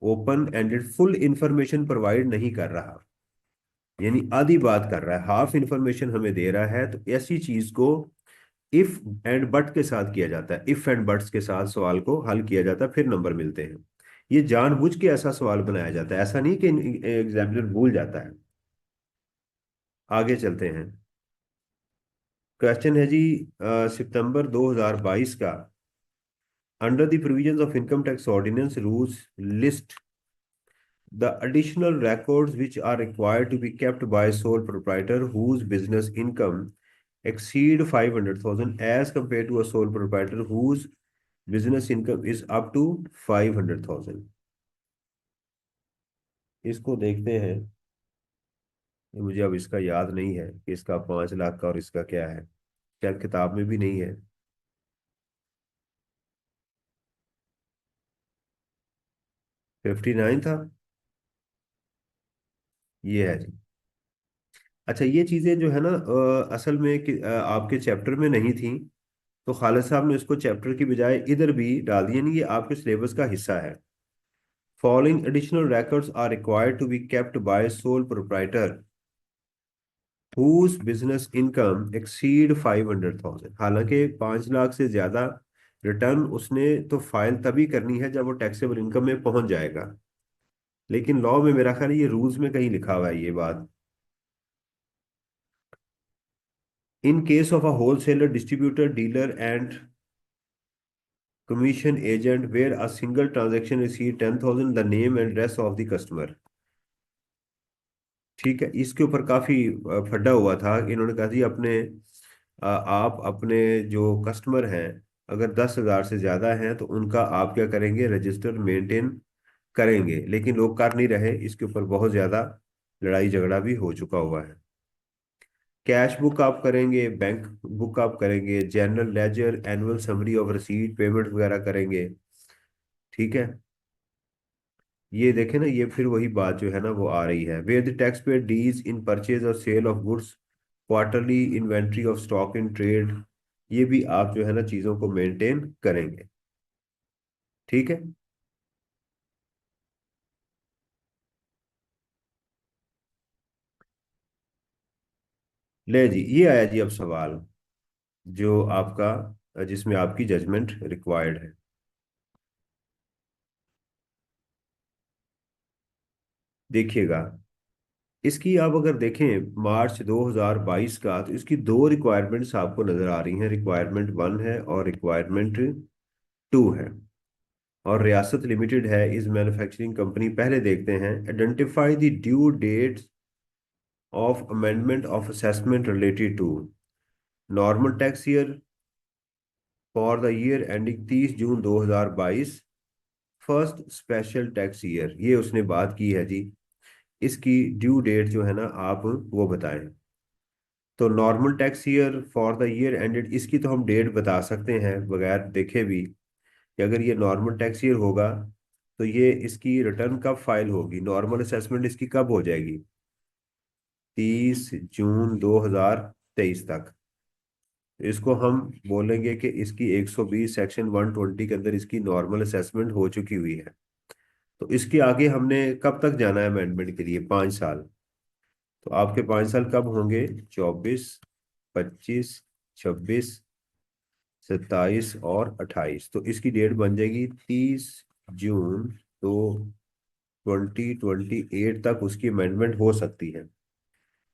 Open ended, full information provide नहीं कर रहा, यानी आधी बात कर रहा है, हाफ इंफॉर्मेशन हमें दे रहा है। तो ऐसी चीज को इफ एंड बट के साथ किया जाता है। इफ एंड बट्स के साथ सवाल को हल किया जाता है, फिर नंबर मिलते हैं। ये जानबूझ के ऐसा सवाल बनाया जाता है, ऐसा नहीं कि एग्जामिनर भूल जाता है। आगे चलते हैं। क्वेश्चन है जी सितंबर 2022 का। Under the provisions of income tax ordinance rules list the additional records which are required to be kept by sole proprietor whose business income exceed 500,000 as compared to a sole proprietor whose business income is up to 500,000। इसको देखते हैं। ये मुझे अब इसका याद नहीं है कि इसका 5 लाख का और इसका क्या है, शायद किताब में भी नहीं है। 59 था। ये है जी। अच्छा, ये चीजें जो है ना असल में आपके चैप्टर में नहीं थी, तो खालिद साहब ने इसको चैप्टर की बजाय इधर भी डाल दिया। नहीं, ये आपके सिलेबस का हिस्सा है। Following additional records are required to be kept by sole proprietor whose business income exceed 500,000। हालांकि 5 लाख से ज्यादा रिटर्न उसने तो फाइल तभी करनी है जब वो टैक्सेबल इनकम में पहुंच जाएगा। लेकिन लॉ में मेरा ख्याल है ये रूल्स में कहीं लिखा हुआ है ये बात। In case of a wholesaler, distributor, dealer and commission agent where a single transaction exceed 10,000, the name and address of the customer। ठीक है, इसके ऊपर काफी फड्डा हुआ था। इन्होंने कहा जी अपने आप अपने जो कस्टमर हैं, अगर 10,000 से ज्यादा हैं तो उनका आप क्या करेंगे, रजिस्टर मेंटेन करेंगे। लेकिन लोग कर नहीं रहे, इसके ऊपर बहुत ज्यादा लड़ाई झगड़ा भी हो चुका हुआ है। कैश बुक आप करेंगे, बैंक बुक आप करेंगे, general ledger, annual summary of receipt, payment वगैरह करेंगे। ठीक है, ये देखें ना, ये फिर वही बात जो है ना वो आ रही है। Where the tax paid these in purchase और sale of goods, quarterly inventory of stock in trade, ये भी आप जो है ना चीजों को मेंटेन करेंगे। ठीक है। ले जी, ये आया जी अब सवाल जो आपका, जिसमें आपकी जजमेंट रिक्वायर्ड है। देखिएगा, इसकी आप अगर देखें मार्च 2022 का, तो इसकी दो रिक्वायरमेंट्स आपको नजर आ रही हैं। रिक्वायरमेंट 1 है और रिक्वायरमेंट 2 है। और रियासत लिमिटेड है इस मैन्युफैक्चरिंग कंपनी। पहले देखते हैं, identify the due dates of amendment of assessment related to. Normal tax year for the year ending 30 June 2022, first special tax year, ये उसने बात की है जी। इसकी ड्यू डेट जो है ना, आप वो बताएं। तो normal tax year for the year ended, इसकी तो हम डेट बता सकते हैं बगैर देखे भी, कि अगर ये नॉर्मल टैक्स ईयर होगा तो ये इसकी रिटर्न कब फाइल होगी, नॉर्मल असेसमेंट इसकी कब हो जाएगी, 30 जून 2023 तक। इसको हम बोलेंगे कि इसकी 120 सेक्शन 120 के अंदर इसकी नॉर्मल असेसमेंट हो चुकी हुई है। तो इसके आगे हमने कब तक जाना है अमेंडमेंट के लिए, 5 साल। तो आपके 5 साल कब होंगे, 24, 25, 26, 27 और 28। तो इसकी डेट बन जाएगी 30 जून 2028 तक उसकी अमेंडमेंट हो सकती है।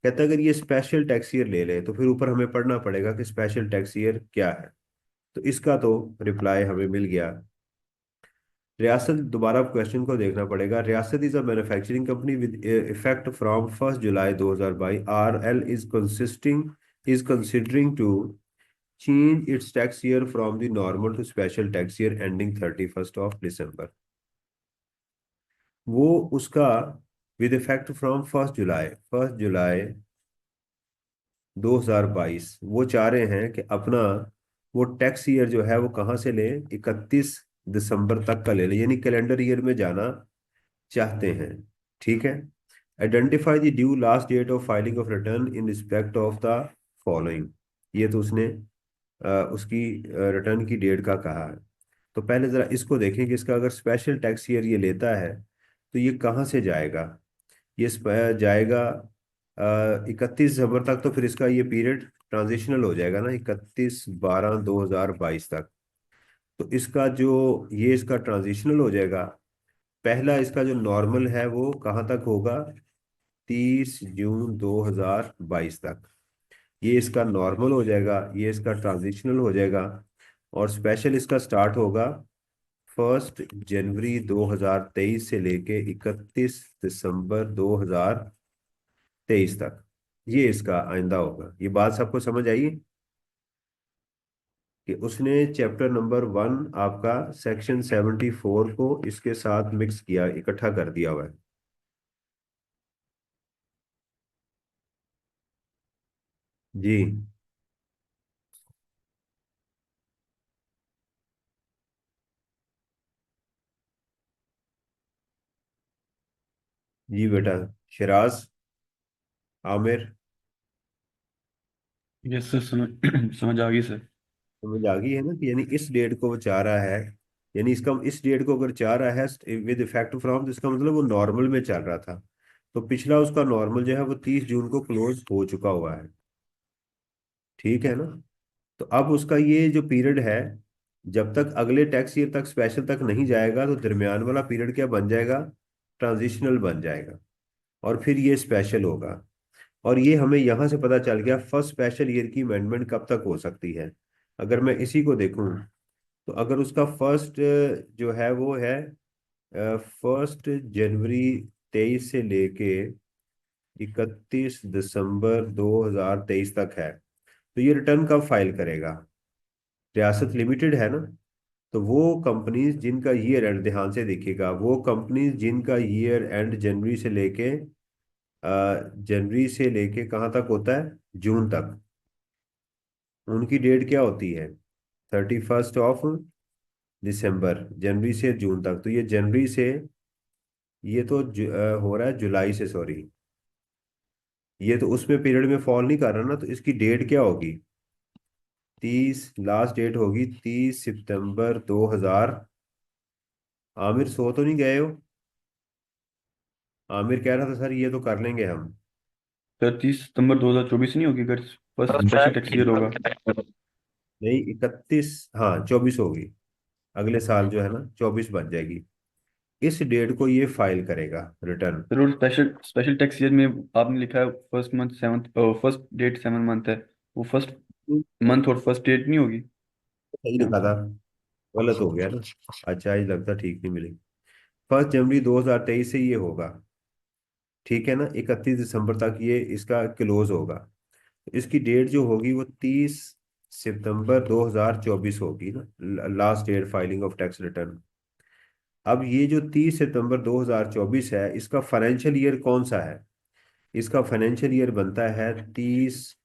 कहता है अगर ये स्पेशल टैक्स ईयर ले ले तो फिर ऊपर हमें पढ़ना पड़ेगा कि स्पेशल टैक्स ईयर क्या है। तो इसका तो रिप्लाई हमें मिल गया। रियासत, दोबारा क्वेश्चन को देखना पड़ेगा। Riyasat is a manufacturing company with effect from 1 July 2022। RL is considering to change its tax year from the normal to special tax year ending 31st of December। वो उसका विद इफेक्ट फ्रॉम 1 जुलाई 2022 वो चाह रहे हैं कि अपना वो tax year जो है वो कहाँ से लें, 31 दिसंबर तक का ले लें, यानी कैलेंडर ईयर में जाना चाहते हैं। ठीक है। Identify the due last date of filing of return in respect of the following. ये तो उसने उसकी रिटर्न की डेट का कहा है। तो पहले जरा इसको देखें कि इसका अगर स्पेशल टैक्स ईयर ये लेता है तो ये कहाँ से जाएगा। ये जाएगा 31 दिसंबर तक, तो फिर इसका ये पीरियड ट्रांजिशनल हो जाएगा ना, 31/12/2022 तक। तो इसका जो ये इसका ट्रांजिशनल हो जाएगा। पहला इसका जो नॉर्मल है वो कहाँ तक होगा, 30 जून 2022 तक। ये इसका नॉर्मल हो जाएगा, ये इसका ट्रांजिशनल हो जाएगा। और स्पेशल इसका स्टार्ट होगा 1 जनवरी 2023 से लेके 31 दिसंबर 2023 तक। ये इसका आइंदा होगा। ये बात सबको समझ आई कि उसने चैप्टर नंबर 1 आपका सेक्शन 74 को इसके साथ मिक्स किया, इकट्ठा कर दिया हुआ है। जी। जी बेटा। शिराज, आमिर, यस सर, समझ समझ आ गई सर। समझ आ गई है ना कि यानी इस डेट को वो चाह रहा है। यानी इसका इस डेट को अगर चाह रहा है विद इफेक्ट फ्रॉम, तो इसका मतलब वो नॉर्मल में चल रहा था। तो पिछला उसका नॉर्मल जो है वो 30 जून को क्लोज हो चुका हुआ है। ठीक है ना। तो अब उसका ये जो पीरियड है, जब तक अगले टैक्स ईयर तक स्पेशल तक नहीं जाएगा तो दरमियान वाला पीरियड क्या बन जाएगा, ट्रांजिशनल बन जाएगा। और फिर ये स्पेशल होगा। और ये हमें यहाँ से पता चल गया फर्स्ट स्पेशल ईयर की अमेंडमेंट कब तक हो सकती है। अगर मैं इसी को देखूं, तो अगर उसका फर्स्ट जो है वो है 1 जनवरी 2023 से लेके 31 दिसंबर 2023 तक है, तो ये रिटर्न कब फाइल करेगा। रियासत लिमिटेड है ना। तो वो कंपनीज जिनका ईयर एंड, ध्यान से देखिएगा, वो कंपनीज जिनका ईयर एंड जनवरी से लेके कहाँ तक होता है, जून तक, उनकी डेट क्या होती है, 31 दिसंबर। जनवरी से जून तक, तो ये जनवरी से, ये तो हो रहा है जुलाई से, सॉरी। ये तो उसमें पीरियड में फॉल नहीं कर रहा ना, तो इसकी डेट क्या होगी, लास्ट डेट होगी 30 सितंबर 2000। आमिर सो तो नहीं गए हो। आमिर कह रहा था सर ये तो कर लेंगे हम। सर 30 सितंबर 2024 नहीं होगी अगर फर्स्ट स्पेशल टैक्स ईयर होगा? नहीं, 31, हाँ 24 होगी। अगले साल जो है ना 24 बन जाएगी। इस डेट को ये फाइल करेगा रिटर्न। सर वो स्पेशल स्पेशल टैक्स ईयर में आपने लिखा है first month seventh, first date 7 month है, वो फर्स्ट मंथ और फर्स्ट डेट नहीं होगी? सही लिखा था, गलत हो गया ना। अच्छा, ये लगता ठीक नहीं मिलेगी। 1 जनवरी 2023 से ये होगा। ठीक है ना, 31 दिसंबर तक ये इसका क्लोज होगा। इसकी डेट जो होगी वो 30 सितंबर 2024 होगी ना, last date filing of tax return. अब ये जो 30 सितंबर 2024 है, इसका फाइनेंशियल ईयर कौन सा है? इसका फाइनेंशियल ईयर बनता है 30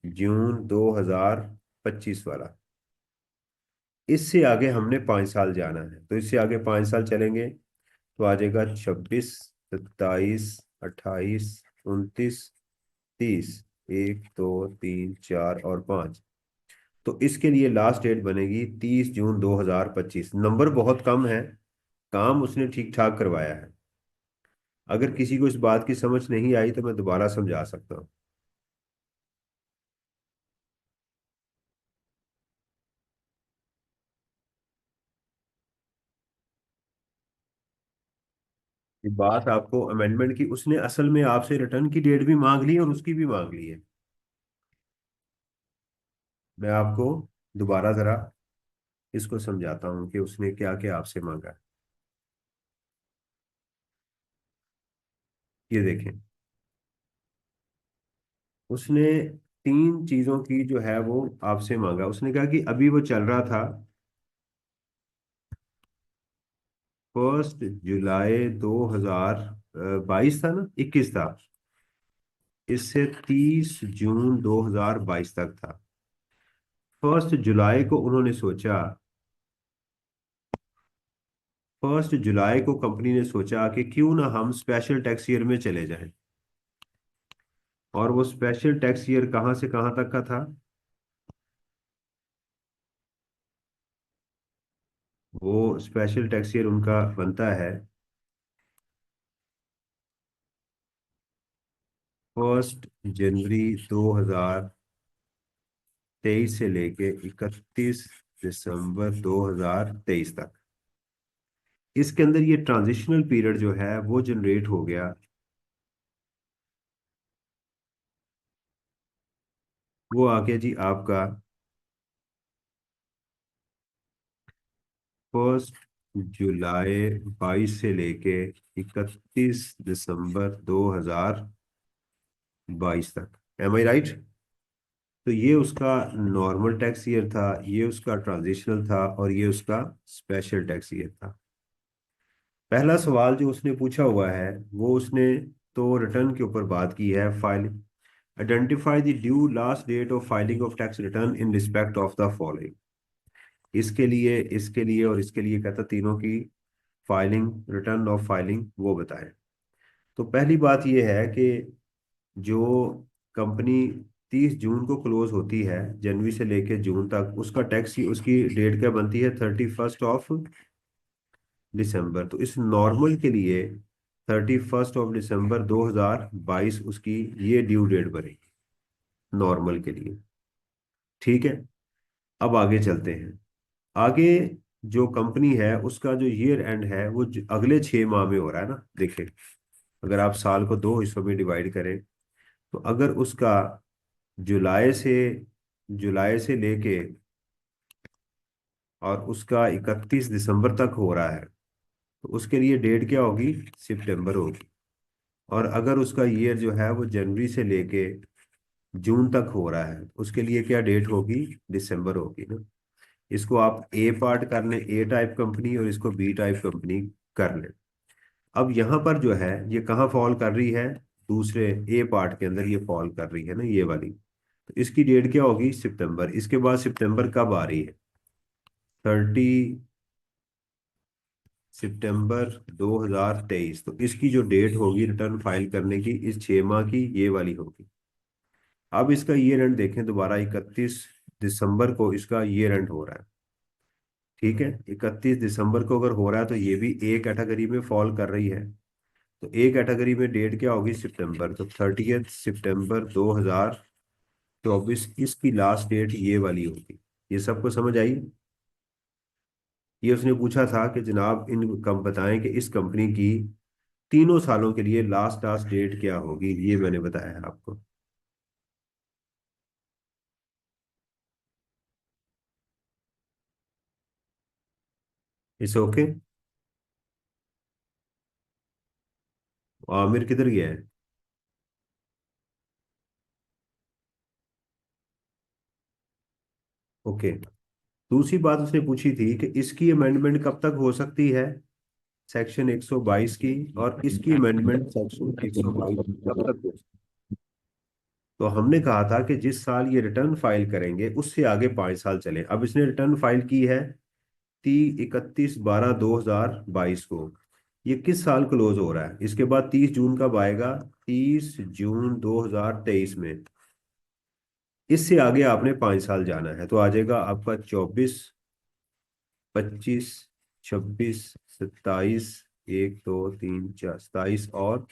जून 2025 वाला। इससे आगे हमने 5 साल जाना है, तो इससे आगे 5 साल चलेंगे तो आ जाएगा 26 27 28 29 30। 1 2 3 4 और 5। तो इसके लिए लास्ट डेट बनेगी 30 जून 2025। नंबर बहुत कम है, काम उसने ठीक ठाक करवाया है। अगर किसी को इस बात की समझ नहीं आई तो मैं दोबारा समझा सकता हूँ। ये बात आपको अमेंडमेंट की, उसने असल में आपसे रिटर्न की डेट भी मांग ली है और उसकी भी मांग ली है। मैं आपको दोबारा जरा इसको समझाता हूँ कि उसने क्या क्या आपसे मांगा है। ये देखें, उसने 3 चीजों की जो है वो आपसे मांगा। उसने कहा कि अभी वो चल रहा था 1 जुलाई 2022 था ना, 21 था, इससे 30 जून 2022 तक था। 1 जुलाई को उन्होंने सोचा, 1 जुलाई को कंपनी ने सोचा कि क्यों ना हम स्पेशल टैक्स ईयर में चले जाएं। और वो स्पेशल टैक्स ईयर कहाँ से कहाँ तक का था? वो स्पेशल टैक्स ईयर उनका बनता है 1 जनवरी 2023 से लेके 31 दिसंबर 2023 तक। इसके अंदर ये ट्रांजिशनल पीरियड जो है वो जनरेट हो गया। वो आ गया जी आपका 1 जुलाई 2022 से लेके 31 दिसंबर 2022 तक। एम आई राइट? तो ये उसका नॉर्मल टैक्स ईयर था, ये उसका ट्रांजिशनल था, और ये उसका स्पेशल टैक्स ईयर था। पहला सवाल जो उसने पूछा हुआ है वो उसने तो रिटर्न के ऊपर बात की है। File identify the due last date of filing of tax return in respect of the following. इसके लिए और इसके लिए कहता तीनों की फाइलिंग, रिटर्न ऑफ फाइलिंग वो बताएं। तो पहली बात ये है कि जो कंपनी 30 जून को क्लोज होती है, जनवरी से लेके जून तक, उसका टैक्स की उसकी डेट क्या बनती है? 31 दिसंबर। तो इस नॉर्मल के लिए 31 दिसंबर 2022 उसकी ये ड्यू डेट बनेगी, नॉर्मल के लिए। ठीक है, अब आगे चलते हैं। आगे जो कंपनी है उसका जो ईयर एंड है वो अगले 6 माह में हो रहा है ना। देखिए, अगर आप साल को 2 हिस्सों में डिवाइड करें, तो अगर उसका जुलाई से जुलाई से लेके और उसका 31 दिसंबर तक हो रहा है, तो उसके लिए डेट क्या होगी? सितंबर होगी। और अगर उसका ईयर जो है वो जनवरी से लेके जून तक हो रहा है, उसके लिए क्या डेट होगी? दिसंबर होगी ना। इसको आप ए पार्ट कर लें, ए टाइप कंपनी, और इसको बी टाइप कंपनी कर लें। अब यहाँ पर जो है ये कहाँ फॉल कर रही है? दूसरे ए पार्ट के अंदर ये फॉल कर रही है ना, ये वाली। तो इसकी डेट क्या होगी? सितंबर। इसके बाद सितंबर कब आ रही है? 30 सितंबर 2023। तो इसकी जो डेट होगी रिटर्न फाइल करने की इस 6 माह की, ये वाली होगी। अब इसका ईयर एंड देखें दोबारा, 31 दिसंबर को इसका ईयर एंड हो रहा है। ठीक है, 31 दिसंबर को अगर हो रहा है तो ये भी ए कैटेगरी में फॉल कर रही है। तो ए कैटेगरी में डेट क्या होगी? सितंबर। तो 30 सितंबर 2024 इसकी लास्ट डेट ये वाली होगी। ये सबको समझ आई? ये उसने पूछा था कि जनाब इन कम बताएं कि इस कंपनी की तीनों सालों के लिए लास्ट लास्ट डेट क्या होगी। ये मैंने बताया है आपको। It's okay. आमिर किधर गया है? ओके। दूसरी बात उसने पूछी थी कि इसकी अमेंडमेंट कब तक हो सकती है, सेक्शन 122 की, और इसकी अमेंडमेंट सेक्शन 122 कब तक हो सकती है। तो हमने कहा था कि जिस साल ये रिटर्न फाइल करेंगे उससे आगे 5 साल चले। अब इसने रिटर्न फाइल की है 31/12/2022 को। ये किस साल क्लोज हो रहा है, इसके बाद 30 जून कब आएगा, 30 जून 2023 में। इससे आगे आपने 5 साल जाना है, तो आ जाएगा आपका 24, 25, 26, 27, 1, 2, 3, 4, 27 और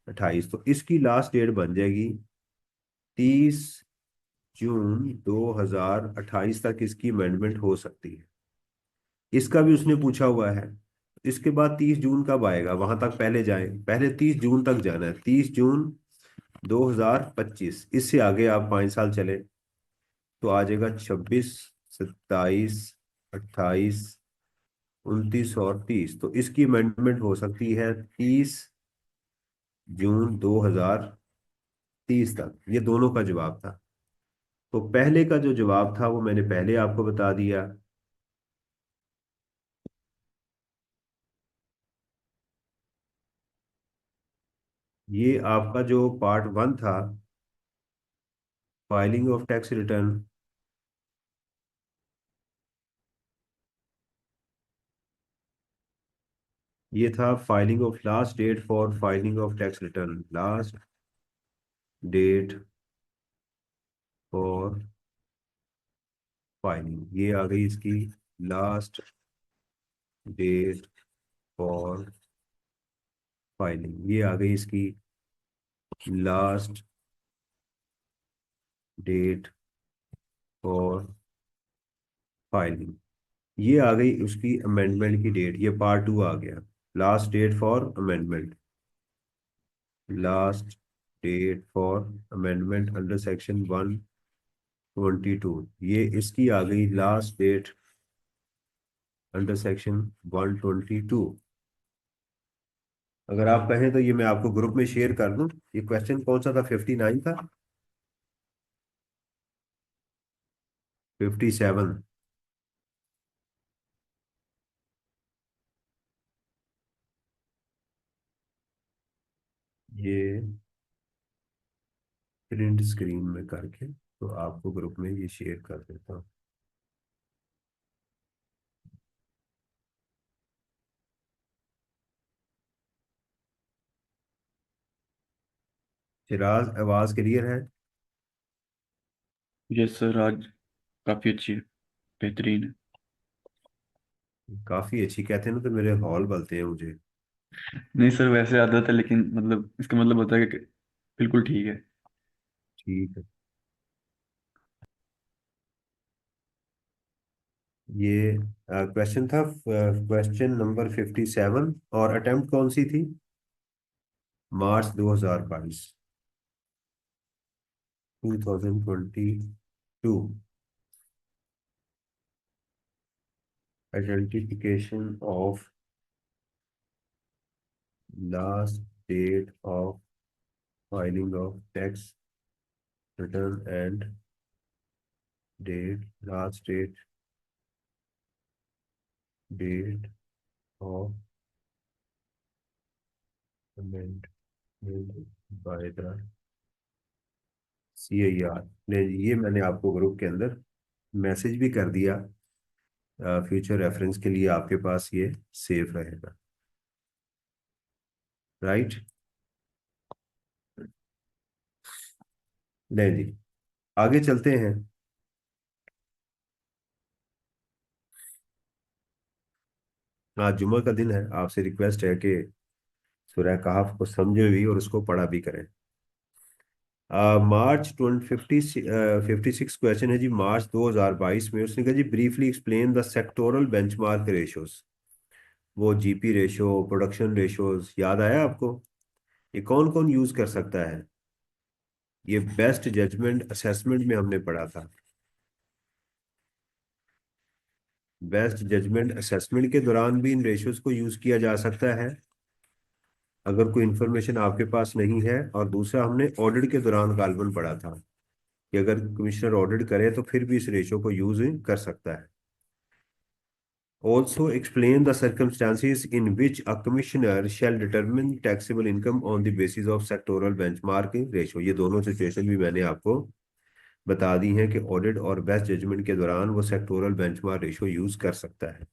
28। तो इसकी लास्ट डेट बन जाएगी 30 जून 2028 तक इसकी अमेंडमेंट हो सकती है। इसका भी उसने पूछा हुआ है। इसके बाद 30 जून कब आएगा, वहां तक पहले जाए, पहले 30 जून तक जाना है, 30 जून 2025। इससे आगे आप 5 साल चले तो आ जाएगा 26, 27, 28, 29 और 30। तो इसकी अमेंडमेंट हो सकती है 30 जून 2030 तक। ये दोनों का जवाब था। तो पहले का जो जवाब था वो मैंने पहले आपको बता दिया। ये आपका जो पार्ट 1 था, फाइलिंग ऑफ टैक्स रिटर्न, ये था filing of last date for filing of tax return, last date for filing. ये आ गई इसकी लास्ट डेट फॉर फाइलिंग। ये आ गई इसकी लास्ट डेट फॉर फाइलिंग। ये आ गई उसकी अमेंडमेंट की डेट। ये पार्ट 2 आ गया, last date for amendment. Last date for amendment under section 122। ये इसकी आ गई लास्ट डेट अंडर सेक्शन 122। अगर आप कहें तो ये मैं आपको ग्रुप में शेयर कर दूं। ये क्वेश्चन कौन सा था, 59 था, 57। ये प्रिंट स्क्रीन में करके तो आपको ग्रुप में ये शेयर कर देता हूँ। चिराज, आवाज क्लियर है? यस सर, आज काफ़ी अच्छी है, बेहतरीन है। काफी अच्छी कहते हैं ना, तो मेरे हॉल बलते हैं मुझे। नहीं सर, वैसे आदत है, लेकिन मतलब इसका मतलब होता है कि बिल्कुल ठीक है। ठीक है। ये क्वेश्चन था, क्वेश्चन नंबर 57। और अटेम्प्ट कौन सी थी, मार्च 2022, 2022। Identification of last date of filing of tax return and date, last date of amendment by the CIR। ये मैंने आपको ग्रुप के अंदर मैसेज भी कर दिया। फ्यूचर रेफरेंस के लिए आपके पास ये सेफ रहेगा। राइट। नहीं जी, आगे चलते हैं। आज जुम्मा का दिन है, आपसे रिक्वेस्ट है कि सूरह कहफ को समझे भी और उसको पढ़ा भी करें। मार्च 56 क्वेश्चन है जी, मार्च 2022 में उसने कहा जी briefly explain the sectoral benchmark ratios. वो जीपी रेशो, प्रोडक्शन रेशोज याद आया आपको? ये कौन कौन यूज कर सकता है? ये बेस्ट जजमेंट असेसमेंट में हमने पढ़ा था। बेस्ट जजमेंट असेसमेंट के दौरान भी इन रेशियोज को यूज किया जा सकता है अगर कोई इंफॉर्मेशन आपके पास नहीं है। और दूसरा हमने ऑडिट के दौरान गालबन पढ़ा था। कि अगर कमिश्नर ऑडिट करे तो फिर भी इस रेशो को यूज कर सकता है। Also explain the circumstances in which a commissioner shall determine taxable income on the basis of sectoral benchmark ratio। ये दोनों सिचुएशन भी मैंने आपको बता दी हैं कि ऑडिट और बेस्ट जजमेंट के दौरान वो सेक्टोरल बेंचमार्क रेशो यूज कर सकता है।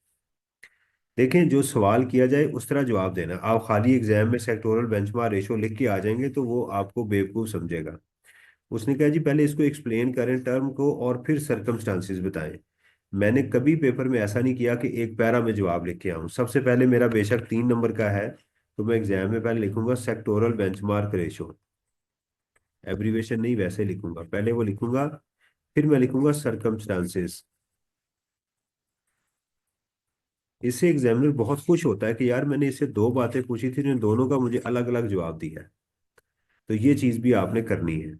देखें, जो सवाल किया जाए उस तरह जवाब देना। आप खाली एग्जाम में सेक्टोरल बेंचमार्क रेशो लिख के आ जाएंगे तो वो आपको बेवकूफ़ समझेगा। उसने कहा जी पहले इसको एक्सप्लेन करें टर्म को और फिर सरकमस्टांसिस बताएं। मैंने कभी पेपर में ऐसा नहीं किया कि एक पैरा में जवाब लिख के आऊं। सबसे पहले मेरा बेशक 3 नंबर का है तो मैं एग्जाम में पहले लिखूंगा सेक्टोरल बेंचमार्क रेशो, एब्रीवेशन नहीं वैसे लिखूंगा, पहले वो लिखूंगा, फिर मैं लिखूंगा सरकमस्टांसिस। इससे एग्जामिनर बहुत खुश होता है कि यार मैंने इससे दो बातें पूछी थी, ने दोनों का मुझे अलग अलग जवाब दिया है। तो ये चीज भी आपने करनी है।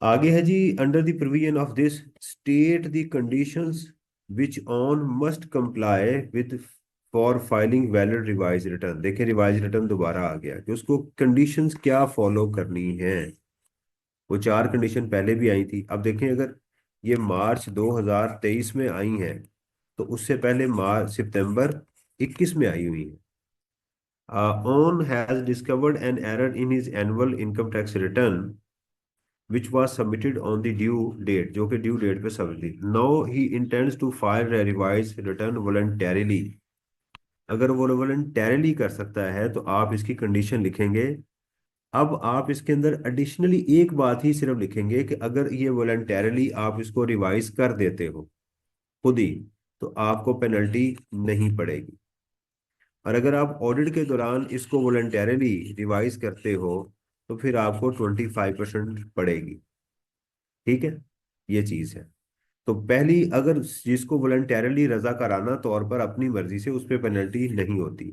आगे है जी, under the provision of this state the conditions which on must comply with for filing valid revise return. देखिए रिवाइज रिटर्न दोबारा आ गया कि उसको कंडीशंस क्या फॉलो करनी है। वो 4 कंडीशन पहले भी आई थी। अब देखें, अगर ये मार्च 2023 में आई हैं तो उससे पहले मार्च सितंबर 21 में आई हुई है। On has discovered an error in his annual income tax return which was submitted on the due date, जो कि ड्यू डेट पे सबमिट थी। Now he intends to file a revised return voluntarily। अगर वो वॉलंटरली कर सकता है तो आप इसकी कंडीशन लिखेंगे। अब आप इसके अंदर एडिशनली एक बात ही सिर्फ लिखेंगे कि अगर ये वॉलंटरली आप इसको रिवाइज कर देते हो खुद ही तो आपको पेनल्टी नहीं पड़ेगी। और अगर आप ऑडिट के दौरान इसको वॉलंटरली रिवाइज करते हो तो फिर आपको 25% पड़ेगी। ठीक है, ये चीज है। तो पहली, अगर जिसको वॉलंटरली रजा कराना तौर पर अपनी मर्जी से, उस पर पेनल्टी नहीं होती।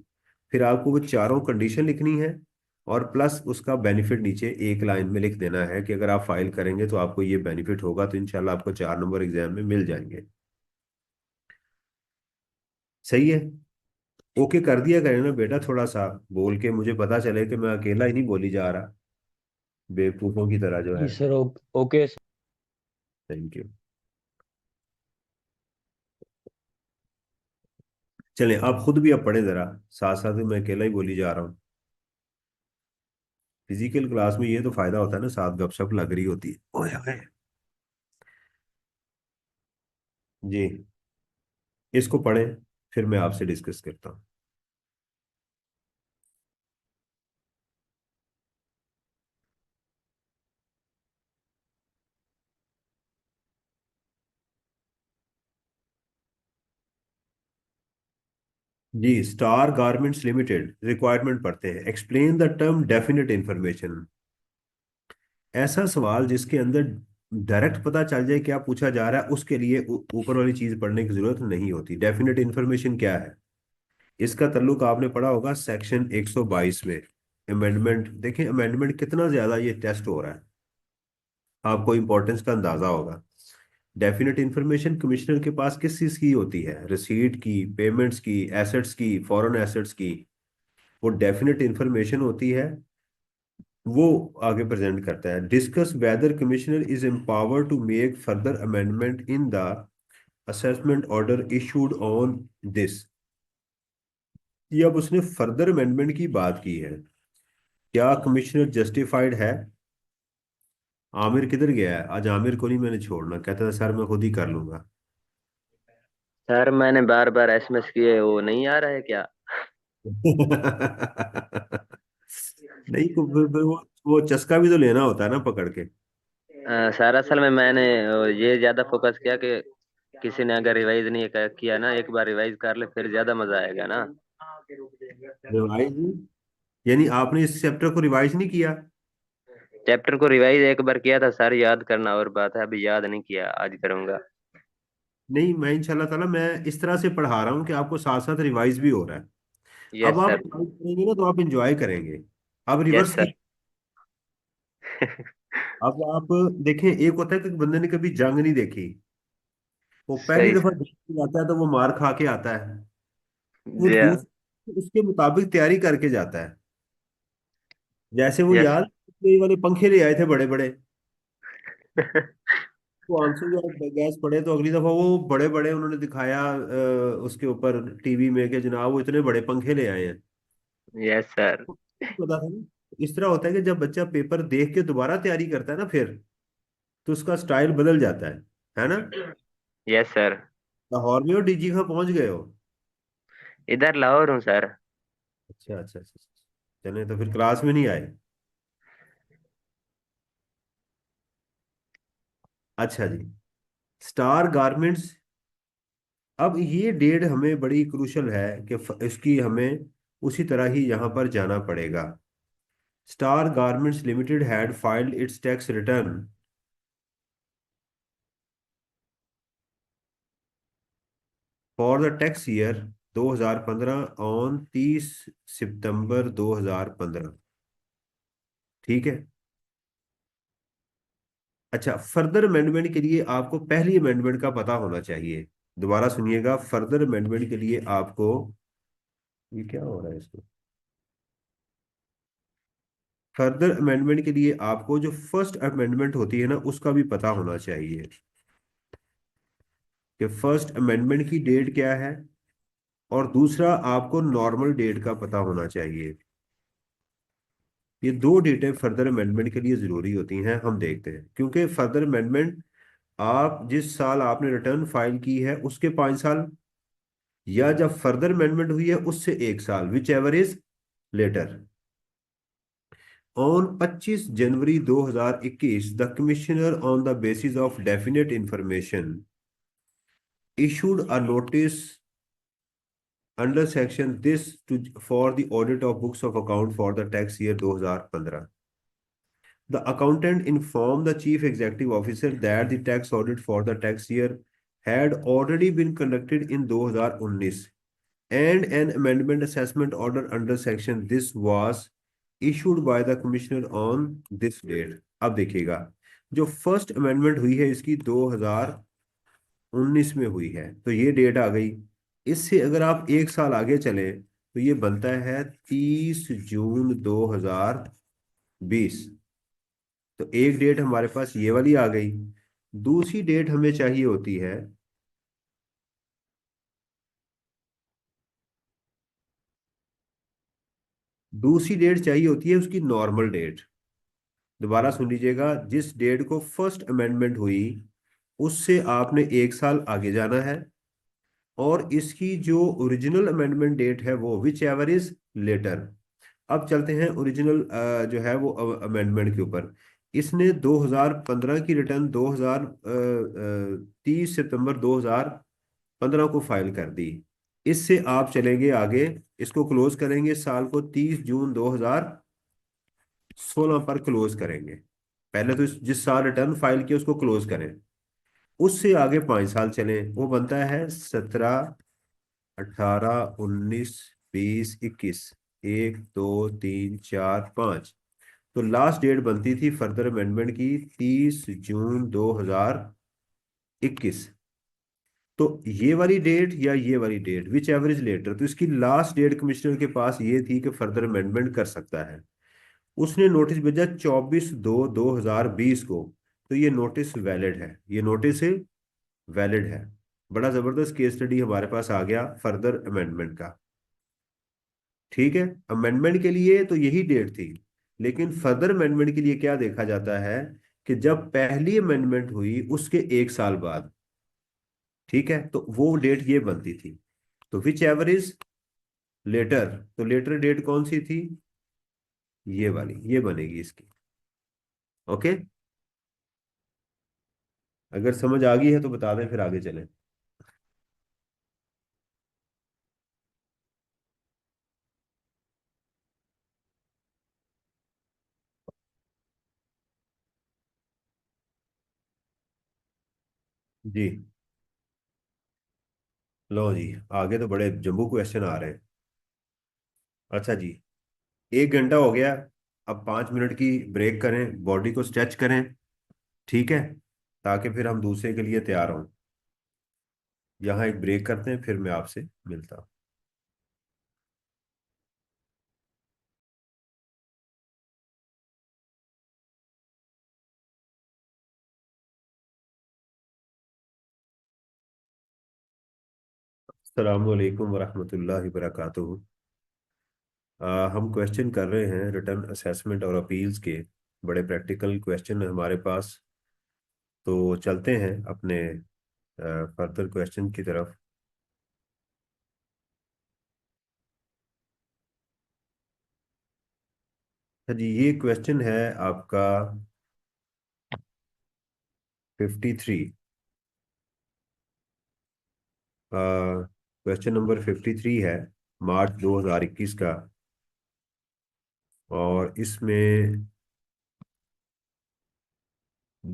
फिर आपको वो चारों कंडीशन लिखनी है और प्लस उसका बेनिफिट नीचे एक लाइन में लिख देना है कि अगर आप फाइल करेंगे तो आपको ये बेनिफिट होगा, तो इंशाल्लाह आपको 4 नंबर एग्जाम में मिल जाएंगे। सही है। ओके कर दिया करें ना बेटा, थोड़ा सा बोल के मुझे पता चले कि मैं अकेला ही नहीं बोली जा रहा बेवकूफों की तरह जो जी है। सर। ओके। Thank you. चलें, आप खुद भी अब पढ़ें जरा, साथ साथ में मैं अकेला ही बोली जा रहा हूँ। फिजिकल क्लास में ये तो फायदा होता है ना, साथ गपशप लग रही होती है। ओए ओए। जी, इसको पढ़ें, फिर मैं आपसे डिस्कस करता हूँ। जी, स्टार गारमेंट्स लिमिटेड रिक्वायरमेंट पढ़ते हैं। Explain the term definite information. ऐसा सवाल जिसके अंदर डायरेक्ट पता चल जाए क्या पूछा जा रहा है, उसके लिए ऊपर वाली चीज पढ़ने की जरूरत नहीं होती। डेफिनेट इंफॉर्मेशन क्या है, इसका ताल्लुक आपने पढ़ा होगा सेक्शन 122 में। अमेंडमेंट देखें, अमेंडमेंट कितना ज्यादा ये टेस्ट हो रहा है, आपको इंपॉर्टेंस का अंदाजा होगा। डेफिनेट इंफॉर्मेशन कमिश्नर के पास किस चीज की होती है, रिसीट की, पेमेंट्स की, एसेट्स की, फॉरेन एसेट्स की। वो डेफिनेट इंफॉर्मेशन होती है, वो आगे प्रेजेंट करता है। Discuss whether commissioner is empowered to make further amendment in the assessment order issued on this. ये अब उसने फर्दर अमेंडमेंट की बात की है। क्या कमिश्नर जस्टिफाइड है? आमिर किधर गया है आज? आमिर को नहीं मैंने छोड़ना, कहता था सर मैं खुद ही कर लूंगा। सर मैंने बार बार एसएमएस किए, वो नहीं आ रहा है क्या? नहीं तो फिर वो चस्का भी तो लेना होता है ना पकड़ के। सर असल में मैंने ये ज्यादा फोकस किया कि किसी ने अगर रिवाइज नहीं किया ना, एक बार रिवाइज कर ले फिर ज्यादा मजा आएगा ना। रिवाइज? यानी आपने इस चैप्टर को रिवाइज नहीं किया? चैप्टर को रिवाइज एक बार किया था सर, याद करना और बात है, अभी याद नहीं किया, आज करूंगा। नहीं, मैं इंशाल्लाह ताला मैं इस तरह से पढ़ा रहा हूँ कि आपको साथ साथ रिवाइज भी हो रहा है। अब यस आप सर। रिवाइज करेंगे ना तो आप इंजॉय करेंगे। अब यस रिवर्स की। सर। अब आप देखें, एक होता है कि बंदे ने कभी जंग नहीं देखी, वो पहली सही दफा सर। जंग जाता है तो वो मार खा के आता है। वो जी हाँ। दूसरे उसके मुताबिक तैयारी करके जाता है। जैसे वो यस। याद ये वाले पंखे ले आए थे बड़े बड़े। तो आंसू गैस पड़े तो अगली दफा वो बड़े बड़े उन्होंने दिखाया उसके ऊपर टीवी में कि जनाब वो इतने बड़े पंखे ले आए हैं। Yes sir. तो पता था ना, इस तरह होता है कि जब बच्चा पेपर देख के दोबारा तैयारी करता है ना, फिर तो उसका स्टाइल बदल जाता है ना। Yes sir. लाहौर में हो, डीजी खां पहुंच गए हो? इधर लाहौर हूँ सर। अच्छा अच्छा अच्छा अच्छा। चले तो फिर क्लास में नहीं आए। अच्छा जी। Star garments. अब ये डेट हमें बड़ी क्रूशल है कि इसकी हमें उसी तरह ही यहाँ पर जाना पड़ेगा। Star garments limited had filed it's tax return for the tax year 2015 on 30 सितंबर 2015। ठीक है। अच्छा, फर्दर अमेंडमेंट के लिए आपको पहली अमेंडमेंट का पता होना चाहिए। दोबारा सुनिएगा, फर्दर अमेंडमेंट के लिए आपको, ये क्या हो रहा है इसको, फर्दर अमेंडमेंट के लिए आपको जो फर्स्ट अमेंडमेंट होती है ना उसका भी पता होना चाहिए कि फर्स्ट अमेंडमेंट की डेट क्या है। और दूसरा, आपको नॉर्मल डेट का पता होना चाहिए। ये दो डेटें फर्दर अमेंडमेंट के लिए जरूरी होती हैं। हम देखते हैं, क्योंकि फर्दर अमेंडमेंट आप जिस साल आपने रिटर्न फाइल की है उसके 5 साल, या जब फर्दर अमेंडमेंट हुई है उससे 1 साल, whichever is later. On 25 January 2021 the commissioner on the basis of definite information issued a notice under section this to for the audit of books of account for the tax year 2015. The accountant informed the chief executive officer that the tax audit for the tax year had already been conducted in 2019 and an amendment assessment order under section this was issued by the commissioner on this date. अब देखिएगा, जो first amendment हुई है इसकी 2019 में हुई है, तो ये डेट आ गई। इससे अगर आप 1 साल आगे चले तो ये बनता है 30 जून 2020। तो एक डेट हमारे पास ये वाली आ गई। दूसरी डेट हमें चाहिए होती है, दूसरी डेट चाहिए होती है उसकी नॉर्मल डेट। दोबारा सुन लीजिएगा, जिस डेट को फर्स्ट अमेंडमेंट हुई उससे आपने 1 साल आगे जाना है। और इसकी जो ओरिजिनल अमेंडमेंट डेट है वो विच एवर इज लेटर। अब चलते हैं ओरिजिनल जो है वो अमेंडमेंट के ऊपर। इसने 2015 की रिटर्न 30 सितंबर 2015 को फाइल कर दी। इससे आप चलेंगे आगे, इसको क्लोज करेंगे, साल को 30 जून 2016 पर क्लोज करेंगे। पहले तो जिस साल रिटर्न फाइल किया उसको क्लोज करें। उससे आगे 5 साल चलें, वो बनता है 17, 18, 19, 20, 21। 1, 2, 3, 4, 5। तो लास्ट डेट बनती थी फर्दर अमेंडमेंट की 30 जून 2021। तो ये वाली डेट या ये वाली डेट, विच एवरेज लेटर, तो इसकी लास्ट डेट कमिश्नर के पास ये थी कि फर्दर अमेंडमेंट कर सकता है। उसने नोटिस भेजा 24/2/2020 को। तो ये नोटिस वैलिड है, ये नोटिस वैलिड है। बड़ा जबरदस्त केस स्टडी हमारे पास आ गया फर्दर अमेंडमेंट का। ठीक है, अमेंडमेंट के लिए तो यही डेट थी, लेकिन फर्दर अमेंडमेंट के लिए क्या देखा जाता है कि जब पहली अमेंडमेंट हुई उसके 1 साल बाद, ठीक है, तो वो डेट ये बनती थी। तो विच एवर इज लेटर, तो लेटर डेट कौन सी थी, ये वाली, ये बनेगी इसकी। ओके। अगर समझ आ गई है तो बता दें, फिर आगे चलें। जी। लो जी, आगे तो बड़े जम्बू क्वेश्चन आ रहे हैं। अच्छा जी, 1 घंटा हो गया। अब 5 मिनट की ब्रेक करें, बॉडी को स्ट्रेच करें। ठीक है, ताकि फिर हम दूसरे के लिए तैयार हों। यहाँ एक ब्रेक करते हैं, फिर मैं आपसे मिलता हूँ। अस्सलाम वालेकुम वरहमतुल्लाहि वबरकातुहू। हम क्वेश्चन कर रहे हैं रिटर्न असेसमेंट और अपील्स के। बड़े प्रैक्टिकल क्वेश्चन है हमारे पास। तो चलते हैं अपने फर्दर क्वेश्चन की तरफ। अच्छा जी, ये क्वेश्चन है आपका 53। क्वेश्चन नंबर 53 है, मार्च 2021 का। और इसमें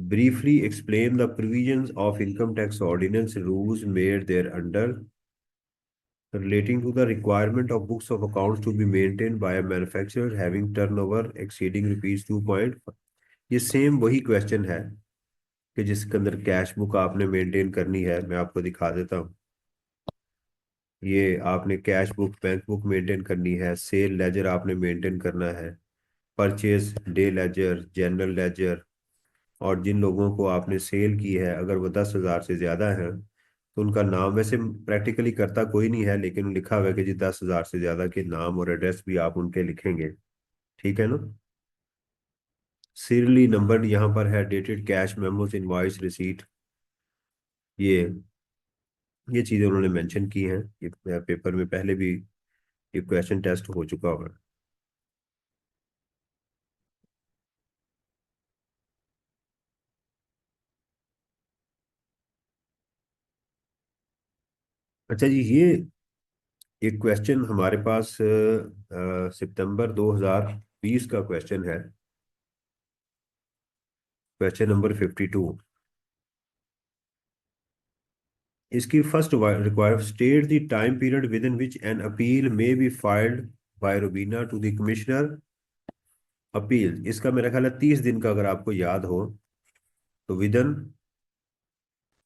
briefly explain the provisions of income tax ordinance rules made thereunder relating to the requirement of books of accounts to be maintained by a manufacturer having turnover exceeding rupees 2 point। ये same वही question है कि जिसके अंदर cash book आपने maintain करनी है। मैं आपको दिखा देता हूँ। ये आपने cash book, bank book maintain करनी है, सेल लेजर आपने मेंटेन करना है, purchase day ledger, general ledger. और जिन लोगों को आपने सेल की है अगर वो 10,000 से ज़्यादा है तो उनका नाम, वैसे प्रैक्टिकली करता कोई नहीं है लेकिन लिखा हुआ है कि जी 10,000 से ज़्यादा के नाम और एड्रेस भी आप उनके लिखेंगे। ठीक है ना। सीरियली नंबर यहाँ पर है, dated cash memos, invoice, receipt. ये ये चीज़ें उन्होंने मेंशन की हैं। ये पेपर में पहले भी ये क्वेश्चन टेस्ट हो चुका होगा। अच्छा जी, ये एक क्वेश्चन हमारे पास सितंबर 2020 का क्वेश्चन है, क्वेश्चन नंबर 52। इसकी first require state the time period within which an appeal may be filed by Rubina to the commissioner appeal. इसका मेरा ख्याल है 30 दिन का, अगर आपको याद हो तो विद इन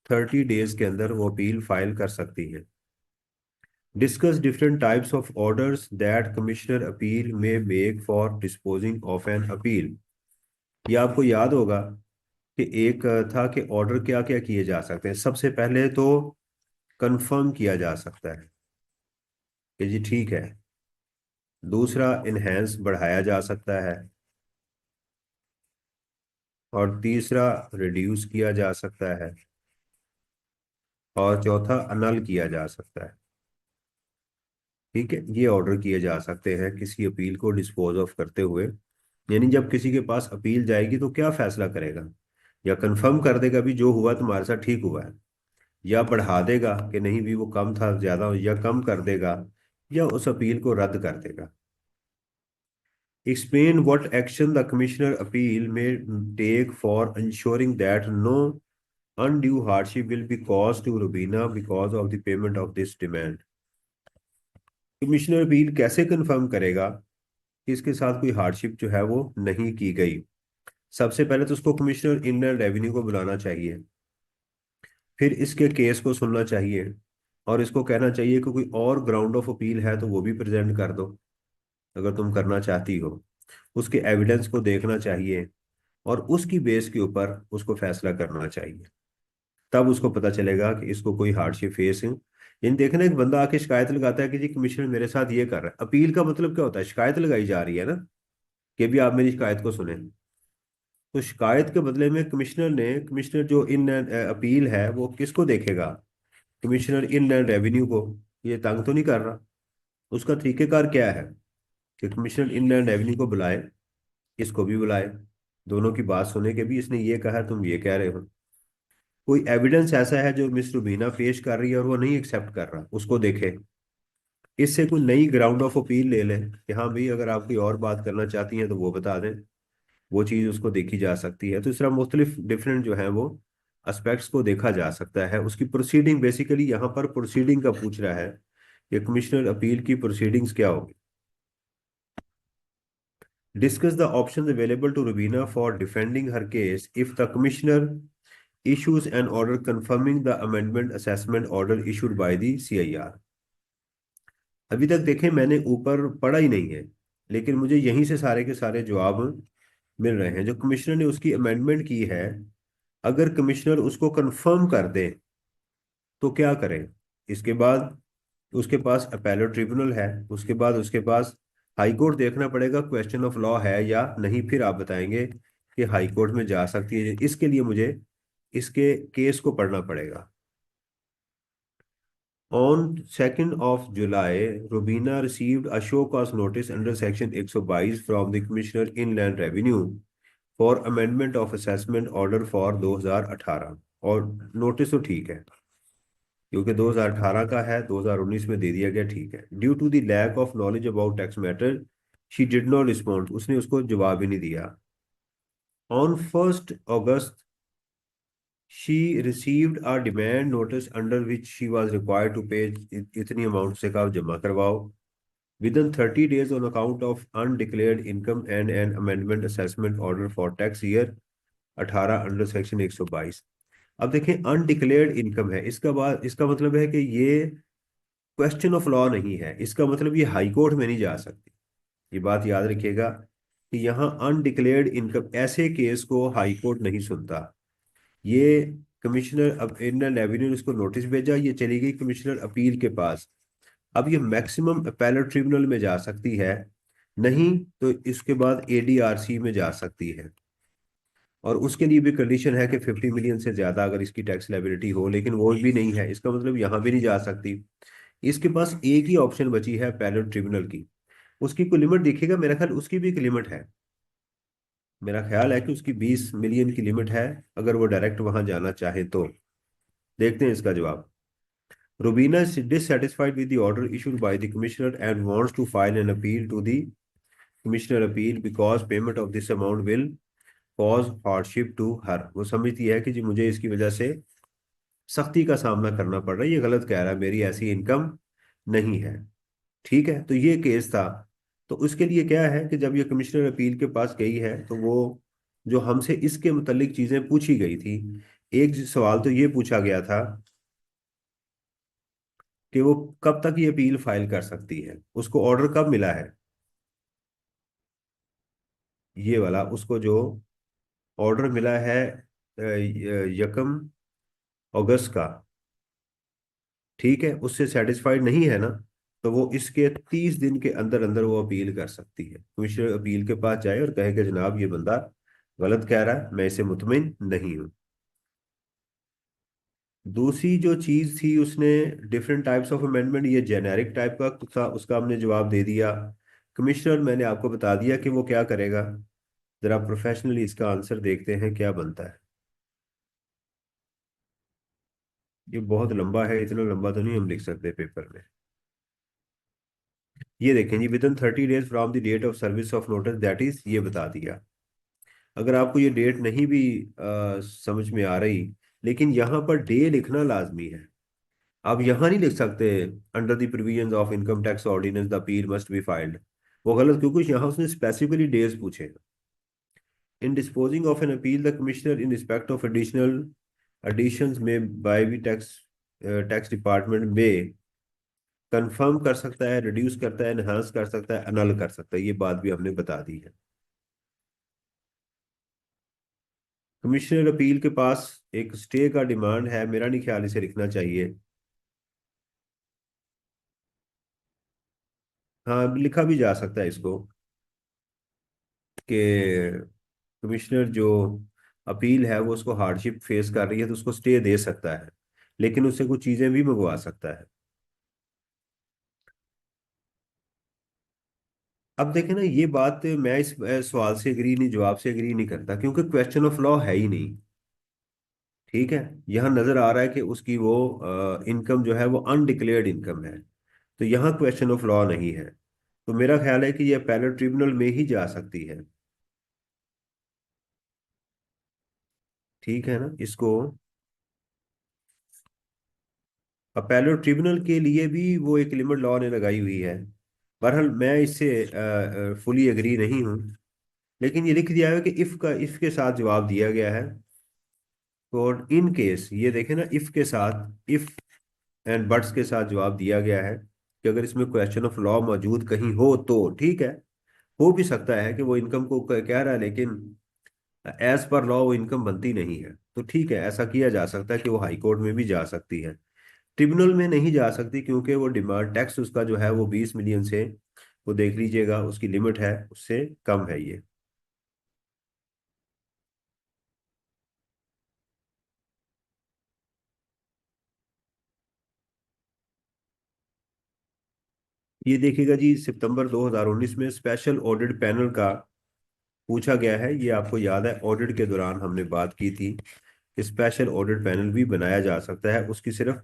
30 डेज के अंदर वो अपील फाइल कर सकती है। Discuss different types of orders that commissioner appeal में make for disposing of an appeal. ये आपको याद होगा कि एक था कि ऑर्डर क्या क्या किए जा सकते हैं। सबसे पहले तो कंफर्म किया जा सकता है कि जी ठीक है। दूसरा, इनहेंस बढ़ाया जा सकता है। और तीसरा, रिड्यूस किया जा सकता है। और चौथा, अनल किया जा सकता है। ठीक है, ये ऑर्डर किए जा सकते हैं किसी अपील को डिस्पोज ऑफ करते हुए। यानी जब किसी के पास अपील जाएगी तो क्या फैसला करेगा? या कंफर्म कर देगा भी जो हुआ तुम्हारे साथ ठीक हुआ है, या बढ़ा देगा कि नहीं भी वो कम था ज्यादा, या कम कर देगा, या उस अपील को रद्द कर देगा। Explain what action the commissioner appeal may take for ensuring that no undue hardship will be caused to Rubina because of the payment of this demand। Commissioner appeal कैसे कंफर्म करेगा कि इसके साथ कोई हार्डशिप जो है वो नहीं की गई? सबसे पहले तो उसको कमिश्नर इनलैंड रेवेन्यू को बुलाना चाहिए, फिर इसके केस को सुनना चाहिए, और इसको कहना चाहिए कि कोई और ग्राउंड ऑफ अपील है तो वो भी प्रेजेंट कर दो अगर तुम करना चाहती हो। उसके एविडेंस को देखना चाहिए और उसकी बेस के ऊपर उसको फैसला करना चाहिए। तब उसको पता चलेगा कि इसको कोई हार्डशिप फेस है। इन देखना, एक बंदा आके शिकायत लगाता है कि जी कमिश्नर मेरे साथ ये कर रहा है। अपील का मतलब क्या होता है? शिकायत लगाई जा रही है ना, कि भी आप मेरी शिकायत को सुने। तो शिकायत के बदले में कमिश्नर जो इन अपील है वो किसको देखेगा? कमिश्नर इनलैंड रेवेन्यू को। ये तंग तो नहीं कर रहा। उसका तरीकेकार क्या है कि कमिश्नर इनलैंड रेवेन्यू को बुलाए, इसको भी बुलाए, दोनों की बात सुने कि भी इसने ये कहा है, तुम ये कह रहे हो। कोई एविडेंस ऐसा है जो मिस रुबीना पेश कर रही है और वो नहीं एक्सेप्ट कर रहा, उसको देखे। इससे कोई नई ग्राउंड ऑफ अपील ले लें कि हाँ भाई अगर आप कोई और बात करना चाहती हैं तो वो बता दें। वो चीज़ उसको देखी जा सकती है। तो इस तरह मुख्तलिफ डिफरेंट जो है वो एस्पेक्ट्स को देखा जा सकता है। उसकी प्रोसीडिंग, बेसिकली यहाँ पर प्रोसीडिंग का पूछ रहा है कि कमिश्नर अपील की प्रोसीडिंग्स क्या होगी। Discuss the options available to Rubina for defending her case if the commissioner issues an order confirming the amendment assessment order issued by the CIR। अभी तक देखें मैंने ऊपर पढ़ा ही नहीं है, लेकिन मुझे यहीं से सारे के सारे जवाब मिल रहे हैं। जो कमिश्नर ने उसकी अमेंडमेंट की है, अगर कमिश्नर उसको कंफर्म कर दे तो क्या करें? इसके बाद उसके पास अपेलो ट्रिब्यूनल है, उसके बाद उसके पास हाई कोर्ट देखना पड़ेगा क्वेश्चन ऑफ लॉ है या नहीं, फिर आप बताएंगे कि हाई कोर्ट में जा सकती है। इसके लिए मुझे इसके केस को पढ़ना पड़ेगा। On 2nd of July, Rubina received a show cause notice under Section 122 from the Commissioner Inland Revenue for amendment of assessment order for 2018। और नोटिस तो ठीक है क्योंकि 2018 का है, 2019 में दे दिया गया, ठीक है। Due to the lack of knowledge about tax matter she did not respond, उसने उसको जवाब ही नहीं दिया। On 1st August she received a demand notice under which she was required to pay इतनी अमाउंट से कहा जमा करवाओ within 30 days on account of undeclared income and an amendment assessment order for tax year 18 under section 122। अब देखें undeclared income है, इसका मतलब है कि ये क्वेश्चन ऑफ लॉ नहीं है, इसका मतलब ये हाई कोर्ट में नहीं जा सकती। ये बात याद रखिएगा कि यहाँ अनडिक्लेयर्ड इनकम ऐसे केस को हाई कोर्ट नहीं सुनता। ये कमिश्नर अब इंडियन रेवेन्यू ने इसको नोटिस भेजा, ये चली गई कमिश्नर अपील के पास। अब ये मैक्सिमम अपेलेट ट्रिब्यूनल में जा सकती है, नहीं तो इसके बाद एडीआरसी में जा सकती है। और उसके लिए भी कंडीशन है कि 50 मिलियन से ज्यादा अगर इसकी टैक्स लायबिलिटी हो, लेकिन वो भी नहीं है, इसका मतलब यहाँ भी नहीं जा सकती। इसके पास एक ही ऑप्शन बची है अपेलेट ट्रिब्यूनल की। उसकी कोई लिमिट देखिएगा, मेरा ख्याल उसकी भी एक लिमिट है, मेरा ख्याल है कि उसकी 20 मिलियन की लिमिट है अगर वो डायरेक्ट वहां जाना चाहे तो। देखते हैं इसका जवाब। Rubina is dissatisfied with the order issued by the commissioner and wants to file an appeal to the commissioner appeal because payment of this amount will cause hardship to her। वो समझती है कि जी मुझे इसकी वजह से सख्ती का सामना करना पड़ रहा है, ये गलत कह रहा है, मेरी ऐसी इनकम नहीं है। ठीक है, तो ये केस था। तो उसके लिए क्या है कि जब ये कमिश्नर अपील के पास गई है तो वो जो हमसे इसके मुतालिक चीजें पूछी गई थी, एक सवाल तो ये पूछा गया था कि वो कब तक ये अपील फाइल कर सकती है, उसको ऑर्डर कब मिला है, ये वाला उसको जो ऑर्डर मिला है 1 अगस्त का, ठीक है, उससे सेटिस्फाइड नहीं है ना, तो वो इसके 30 दिन के अंदर अंदर वो अपील कर सकती है। कमिश्नर अपील के पास जाए और कहे कि जनाब ये बंदा गलत कह रहा है, मैं इसे मुतमिन नहीं हूँ। दूसरी जो चीज थी उसने डिफरेंट टाइप्स ऑफ अमेंडमेंट, ये जेनेरिक टाइप का था, उसका हमने जवाब दे दिया। कमिश्नर मैंने आपको बता दिया कि वो क्या करेगा। जरा प्रोफेशनली इसका आंसर देखते हैं क्या बनता है। ये बहुत लंबा है, इतना लंबा तो नहीं हम लिख सकते पेपर में। ये देखें जी, within 30 days from the date of service of notice, that is, ये बता दिया। अगर आपको ये डेट नहीं भी समझ में आ रही, लेकिन यहाँ पर डे लिखना लाजमी है। आप यहाँ नहीं लिख सकते under the provisions of income tax ordinance the appeal must be filed, वो गलत, क्योंकि यहाँ उसने स्पेसिफिकली डेज पूछे। In disposing of an appeal the commissioner in respect of additional additions में बाय भी टैक्स डिपार्टमेंट में कंफर्म कर सकता है, रिड्यूस करता है, एनहांस कर सकता है, अनल कर सकता है, ये बात भी हमने बता दी है। कमिश्नर अपील के पास एक स्टे का डिमांड है, मेरा नहीं ख्याल इसे लिखना चाहिए। हाँ, लिखा भी जा सकता है इसको कि कमिश्नर जो अपील है वो उसको हार्डशिप फेस कर रही है तो उसको स्टे दे सकता है, लेकिन उससे कुछ चीजें भी मंगवा सकता है। अब देखें ना, ये बात मैं इस सवाल से एग्री नहीं, जवाब से एग्री नहीं करता, क्योंकि क्वेश्चन ऑफ लॉ है ही नहीं। ठीक है, यहाँ नजर आ रहा है कि उसकी वो इनकम जो है वो अनडिक्लेयर्ड इनकम है, तो यहाँ क्वेश्चन ऑफ लॉ नहीं है। तो मेरा ख्याल है कि ये अपीलेट ट्रिब्यूनल में ही जा सकती है। ठीक है ना, इसको अपीलेट ट्रिब्यूनल के लिए भी वो एक लिमिट लॉ ने लगाई हुई है। बहरहाल मैं इससे फुली एग्री नहीं हूँ, लेकिन ये लिख दिया है कि इफ का, इफ के साथ जवाब दिया गया है। और इन केस ये देखें ना, इफ के साथ, इफ एंड बट्स के साथ जवाब दिया गया है कि अगर इसमें क्वेश्चन ऑफ लॉ मौजूद कहीं हो तो ठीक है। हो भी सकता है कि वो इनकम को कह रहा है, लेकिन एज पर लॉ वो इनकम बनती नहीं है, तो ठीक है, ऐसा किया जा सकता है कि वो हाई कोर्ट में भी जा सकती है। ट्रिब्यूनल में नहीं जा सकती क्योंकि वो डिमांड टैक्स उसका जो है वो 20 मिलियन से, वो देख लीजिएगा उसकी लिमिट है, उससे कम है ये। ये देखिएगा जी, सितंबर 2019 में स्पेशल ऑडिट पैनल का पूछा गया है। ये आपको याद है, ऑडिट के दौरान हमने बात की थी कि स्पेशल ऑडिट पैनल भी बनाया जा सकता है, उसकी सिर्फ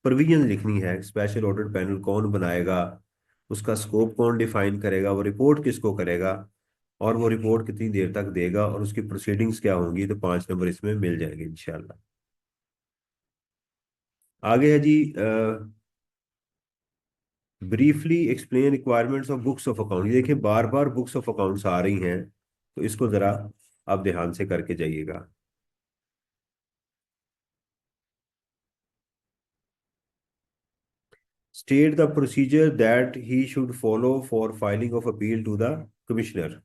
प्रोविजन लिखनी है। स्पेशल ऑडिट पैनल कौन बनाएगा, उसका स्कोप कौन डिफाइन करेगा, वो रिपोर्ट किसको करेगा, और वो रिपोर्ट कितनी देर तक देगा, और उसकी प्रोसीडिंग्स क्या होंगी, तो 5 नंबर इसमें मिल जाएंगे इंशाल्लाह। आगे है जी, briefly explain requirements of books of account. ये देखिए बार बार बुक्स ऑफ अकाउंट्स आ रही हैं, तो इसको जरा आप ध्यान से करके जाइएगा। State the procedure that he should follow for filing of appeal to the commissioner.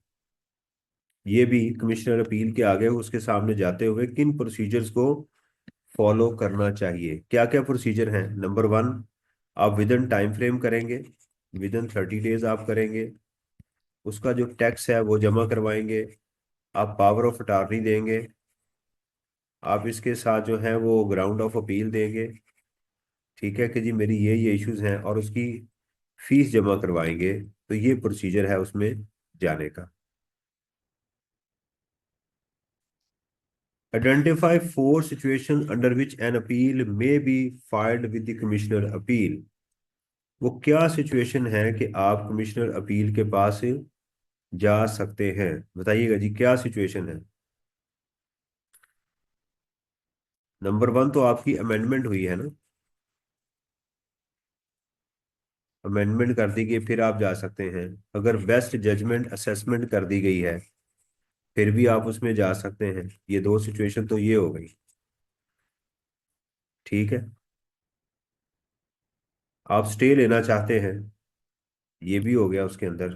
ये भी कमिश्नर अपील के आगे उसके सामने जाते हुए किन प्रोसीजर्स को फॉलो करना चाहिए, क्या क्या प्रोसीजर हैं। नंबर 1, आप विद इन टाइम फ्रेम करेंगे, विद इन 30 डेज आप करेंगे। उसका जो टैक्स है वो जमा करवाएंगे, आप पावर ऑफ अटॉर्नी देंगे, आप इसके साथ जो है वो ग्राउंड ऑफ अपील देंगे, ठीक है कि जी मेरी ये इश्यूज हैं, और उसकी फीस जमा करवाएंगे। तो ये प्रोसीजर है उसमें जाने का। Identify 4 situation under which an appeal may be filed with the commissioner appeal. वो क्या सिचुएशन है कि आप कमिश्नर अपील के पास जा सकते हैं, बताइएगा जी क्या सिचुएशन है। नंबर 1 तो आपकी अमेंडमेंट हुई है ना, अमेंडमेंट कर दी गई, फिर आप जा सकते हैं। अगर बेस्ट जजमेंट असेसमेंट कर दी गई है, फिर भी आप उसमें जा सकते हैं। ये 2 सिचुएशन तो ये हो गई, ठीक है। आप स्टे लेना चाहते हैं, ये भी हो गया उसके अंदर।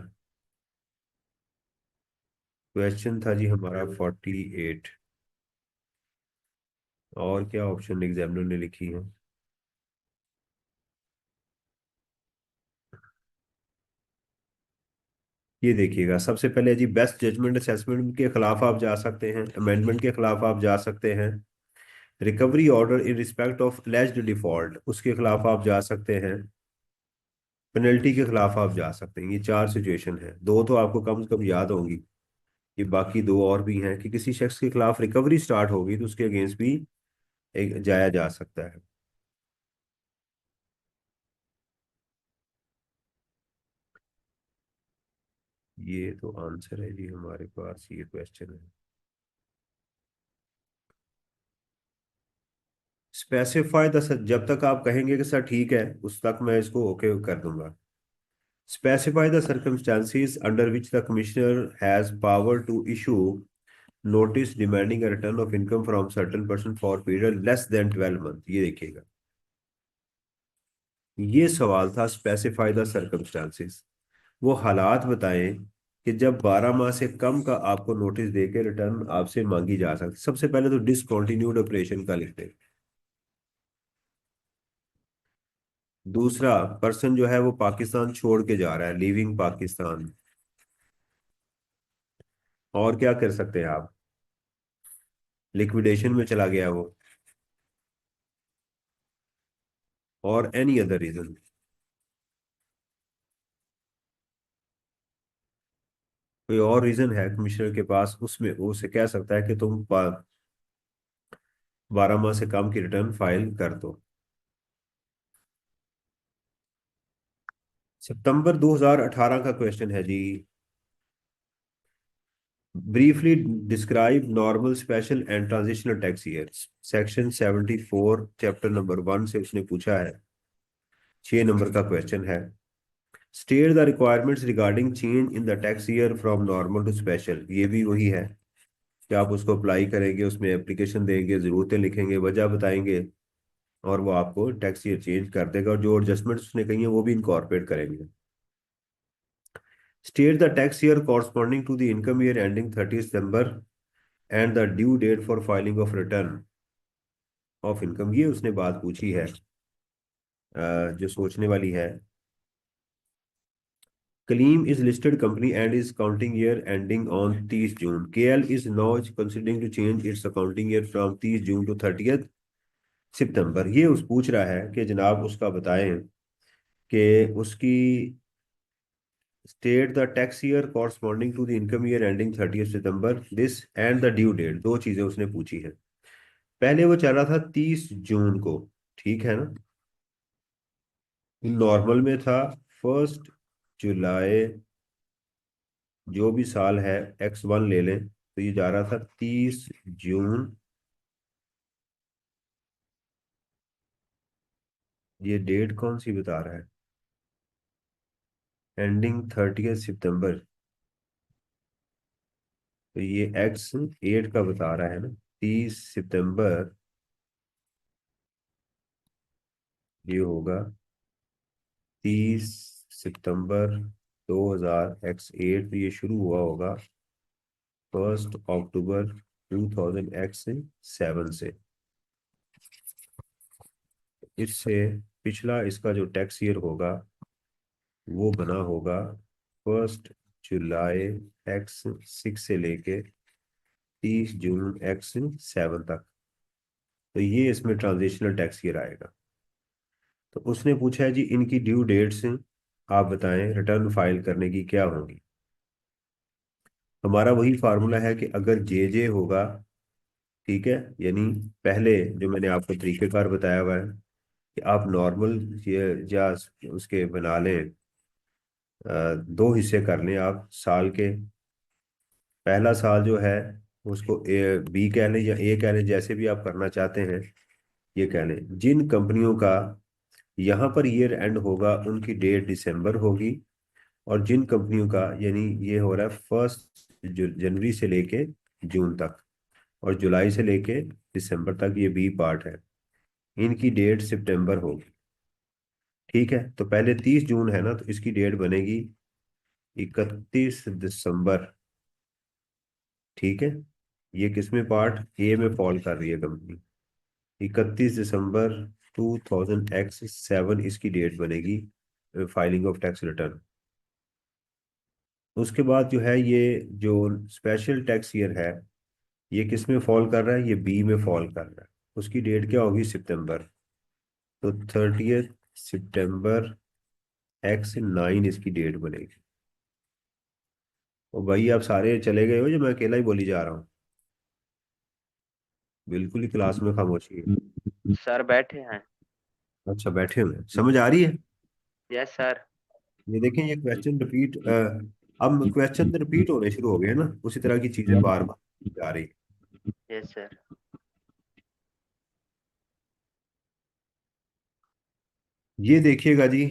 क्वेश्चन था जी हमारा 48, और क्या ऑप्शन एग्जामिनर ने लिखी है। ये देखिएगा, सबसे पहले जी बेस्ट जजमेंट असेसमेंट के खिलाफ आप जा सकते हैं, अमेंडमेंट के खिलाफ आप जा सकते हैं, recovery order in respect of एलिज्ड default उसके खिलाफ आप जा सकते हैं, पेनल्टी के खिलाफ आप जा सकते हैं। ये 4 सिचुएशन है, दो तो आपको कम से कम याद होंगी, ये बाकी दो और भी हैं कि किसी शख्स के खिलाफ रिकवरी स्टार्ट होगी तो उसके अगेंस्ट भी एक जाया जा सकता है। ये तो आंसर है जी हमारे पास, ये क्वेश्चन है। स्पेसिफाई द, जब तक आप कहेंगे कि सर ठीक है उस तक मैं इसको ओके कर दूंगा। Specify the circumstances under which the commissioner has power to issue notice demanding a return of income from certain person for period less than 12 month। ये देखिएगा, ये सवाल था स्पेसिफाई द सर्कमस्टांसिस। वो हालात बताएं कि जब 12 माह से कम का आपको नोटिस देके रिटर्न आपसे मांगी जा सकती। सबसे पहले तो डिसकंटिन्यूड ऑपरेशन का लिखते हैं। दूसरा, पर्सन जो है वो पाकिस्तान छोड़ के जा रहा है, लीविंग पाकिस्तान। और क्या कर सकते हैं आप, लिक्विडेशन में चला गया वो, और एनी अदर रीजन। कोई और रीजन है कमिश्नर के पास, उसमें वो उसे कह सकता है कि तुम 12 माह से कम की रिटर्न फाइल कर दो। सितंबर 2018 का क्वेश्चन है जी, briefly describe normal special and transitional tax years. Section 74 chapter number 1 से उसने पूछा है, 6 नंबर का क्वेश्चन है। State the requirements regarding change in the tax year from normal to special. ये भी वही है कि आप उसको अप्लाई करेंगे, उसमें एप्लीकेशन देंगे, ज़रूरतें लिखेंगे, वजह बताएंगे, और वो आपको टैक्स ईयर चेंज कर देगा, और जो एडजस्टमेंट्स उसने कही है वो भी इनकॉर्पोरेट करेंगे। State the tax year corresponding to the income year ending 30 September and the due date for filing of return of income. ये उसने बात पूछी है। जो सोचने वाली है। Kaleem is listed company and is counting year ending on 30 June. KL is now considering to change its accounting year from 30 June to 30th सितंबर। ये उस पूछ रहा है कि जनाब उसका बताएं कि उसकी state the tax year corresponding to the income year ending 30 September this and the due date. दो चीजें उसने पूछी है। पहले वो चल रहा था 30 जून को, ठीक है ना। नॉर्मल में था 1 जुलाई, जो भी साल है X1 ले लें, तो ये जा रहा था 30 जून। ये डेट कौन सी बता रहा है, एंडिंग 30 सितंबर। तो ये X8 का बता रहा है ना, 30 सितंबर। ये होगा 30 सितंबर 2000 X8। ये शुरू हुआ होगा 1 अक्टूबर 2000 X7 से। इससे पिछला इसका जो टैक्स ईयर होगा वो बना होगा 1 जुलाई X6 से लेके 30 जून X7 तक। तो ये इसमें ट्रांजिशनल टैक्स ईयर आएगा। तो उसने पूछा है जी इनकी ड्यू डेट्स आप बताएं रिटर्न फाइल करने की क्या होगी। हमारा वही फार्मूला है कि अगर जे होगा, ठीक है, यानी पहले जो मैंने आपको तरीकेकार बताया हुआ है कि आप नॉर्मल या उसके बना लें, दो हिस्से कर लें आप साल के। पहला साल जो है उसको बी कह लें या ए कह लें, जैसे भी आप करना चाहते हैं। ये कह लें जिन कंपनियों का यहाँ पर ईयर एंड होगा उनकी डेट दिसंबर होगी, और जिन कंपनियों का यानी ये हो रहा है 1 जनवरी से लेके जून तक और जुलाई से लेके दिसंबर तक, ये बी पार्ट है, इनकी डेट सितंबर होगी। ठीक है, तो पहले 30 जून है ना, तो इसकी डेट बनेगी 31 दिसंबर। ठीक है, ये किसमें पार्ट ए में फॉल कर रही है कंपनी। 31 दिसंबर 2000 X7 इसकी डेट बनेगी फाइलिंग ऑफ टैक्स रिटर्न। उसके बाद जो है ये जो स्पेशल टैक्स ईयर है, ये किस में फॉल कर रहा है, ये बी में फॉल कर रहा है। उसकी डेट क्या होगी, सितंबर। तो 30 सितंबर X9 इसकी डेट बनेगी। और भाई आप सारे चले गए हो जो मैं अकेला ही बोली जा रहा हूँ, बिल्कुल ही क्लास में खामोशी है। सर बैठे हैं। अच्छा बैठे हुए हैं, समझ आ रही है। Yes sir. ये देखें ये क्वेश्चन रिपीट, अब क्वेश्चन रिपीट होने शुरू हो गए ना, उसी तरह की चीजें बार बार आ रही है। Yes sir. ये देखिएगा जी,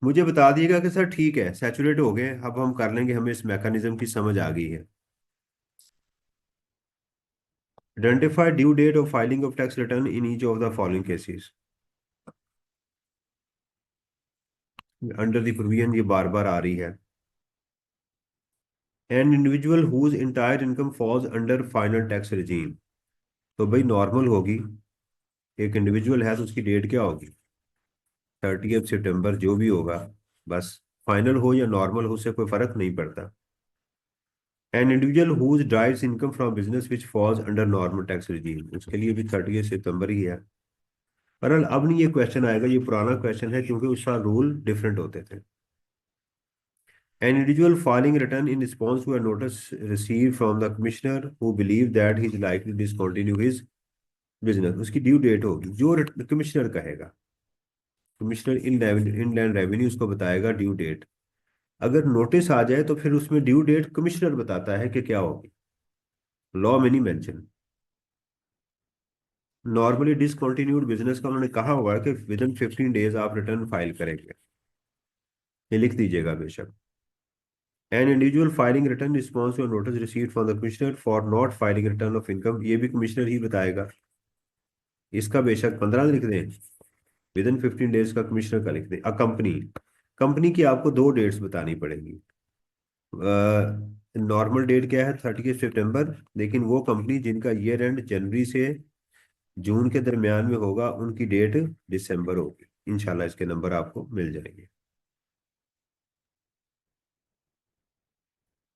मुझे बता दिएगा कि सर ठीक है सैचुरेट हो गए, अब हम कर लेंगे, हमें इस मैकेनिज्म की समझ आ गई है। Identify due date of filing of tax return in each of the following cases. Under the provision, ये बार बार आ रही है। An individual whose entire income falls under final tax regime. तो भाई नॉर्मल होगी, एक इंडिविजुअल है तो उसकी डेट क्या होगी, 30 सितंबर, जो भी होगा, बस फाइनल हो या नॉर्मल हो उससे कोई फर्क नहीं पड़ता। An individual whose derives income from business which falls under normal tax regime, उसके लिए भी 30 सितंबर ही है। पर अब नहीं ये क्वेश्चन आएगा, ये पुराना क्वेश्चन है क्योंकि उसका रूल डिफरेंट होते थे। An individual filing return in response to a notice received from the commissioner who believe that he is likely to discontinue his business, उसकी ड्यू डेट होगी जो कमिश्नर कहेगा। कमिश्नर इनलैंड रेवेन्यू उसको बताएगा due date. अगर notice आ जाए तो फिर उसमें ड्यू डेट कमिश्नर बताता है कि क्या होगी, लॉ में नहीं मेंशन। नॉर्मली डिसकंटिन्यूड बिजनेस का उन्होंने कहा हुआ है कि विद इन 15 डेज आप रिटर्न फाइल करेंगे, ये लिख दीजिएगा बेशक। An individual filing return response to a notice received from the commissioner for not filing return of income, ये भी कमिश्नर ही बताएगा। इसका बेशक 15 लिख दें, विद इन 15 डेज का कमिश्नर का लिख दें। अ कंपनी, कंपनी की आपको दो डेट्स बतानी पड़ेगी। नॉर्मल डेट क्या है, 30 सितंबर, लेकिन वो कंपनी जिनका ईयर एंड जनवरी से जून के दरमियान में होगा उनकी डेट दिसंबर होगी। इंशाल्लाह इसके नंबर आपको मिल जाएंगे।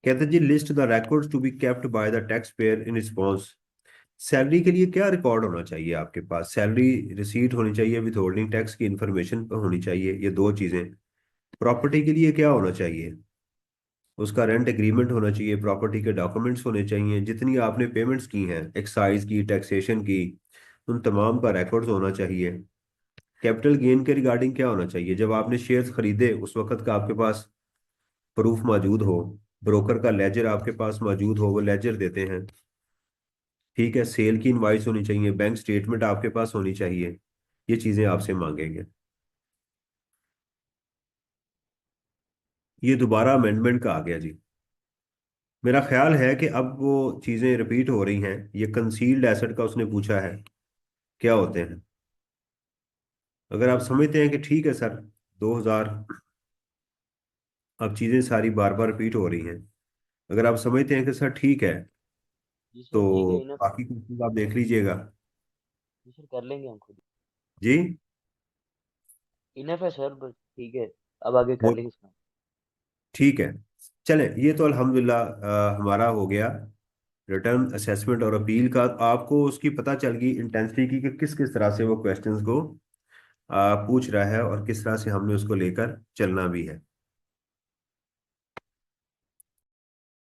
कहते हैं जी, list the records to be kept by the tax payer in response. Salary के लिए क्या रिकॉर्ड होना चाहिए आपके पास? सैलरी रिसीट होनी चाहिए, विथ होल्डिंग टैक्स की इंफॉर्मेशन होनी चाहिए, ये दो चीजें। प्रॉपर्टी के लिए क्या होना चाहिए? उसका रेंट एग्रीमेंट होना चाहिए, प्रॉपर्टी के डॉक्यूमेंट्स होने चाहिए, जितनी आपने पेमेंट्स की हैं एक्साइज की, टैक्सेशन की, उन तमाम का रिकॉर्ड्स होना चाहिए। कैपिटल गेन के रिगार्डिंग क्या होना चाहिए? जब आपने शेयर्स खरीदे उस वक्त का आपके पास प्रूफ मौजूद हो, ब्रोकर का लेजर आपके पास मौजूद हो, वो लेजर देते हैं। ठीक है, सेल की इनवाइस होनी चाहिए, बैंक स्टेटमेंट आपके पास होनी चाहिए। ये चीजें आपसे मांगेंगे। ये दोबारा अमेंडमेंट का आ गया जी। मेरा ख्याल है कि अब वो चीजें रिपीट हो रही हैं। ये कंसील्ड एसेट का उसने पूछा है, क्या होते हैं? अगर आप समझते हैं कि ठीक है सर, 2000, अब चीजें सारी बार बार रिपीट हो रही हैं, अगर आप समझते हैं कि सर ठीक है, जी सर ठीक तो है, इनफ। बाकी क्वेश्चन आप देख लीजिएगा। जी सर कर लेंगे हम खुद। जी। इनफ है सर, बस ठीक है। अब आगे कर वो लेंगे इसमें। ठीक है। चलें, ये तो अल्हम्दुलिल्लाह हमारा हो गया रिटर्न असेसमेंट और अपील का। आपको उसकी पता चल गई इंटेंसिटी की कि किस किस तरह से वो क्वेश्चंस को पूछ रहा है और किस तरह से हमने उसको लेकर चलना भी है।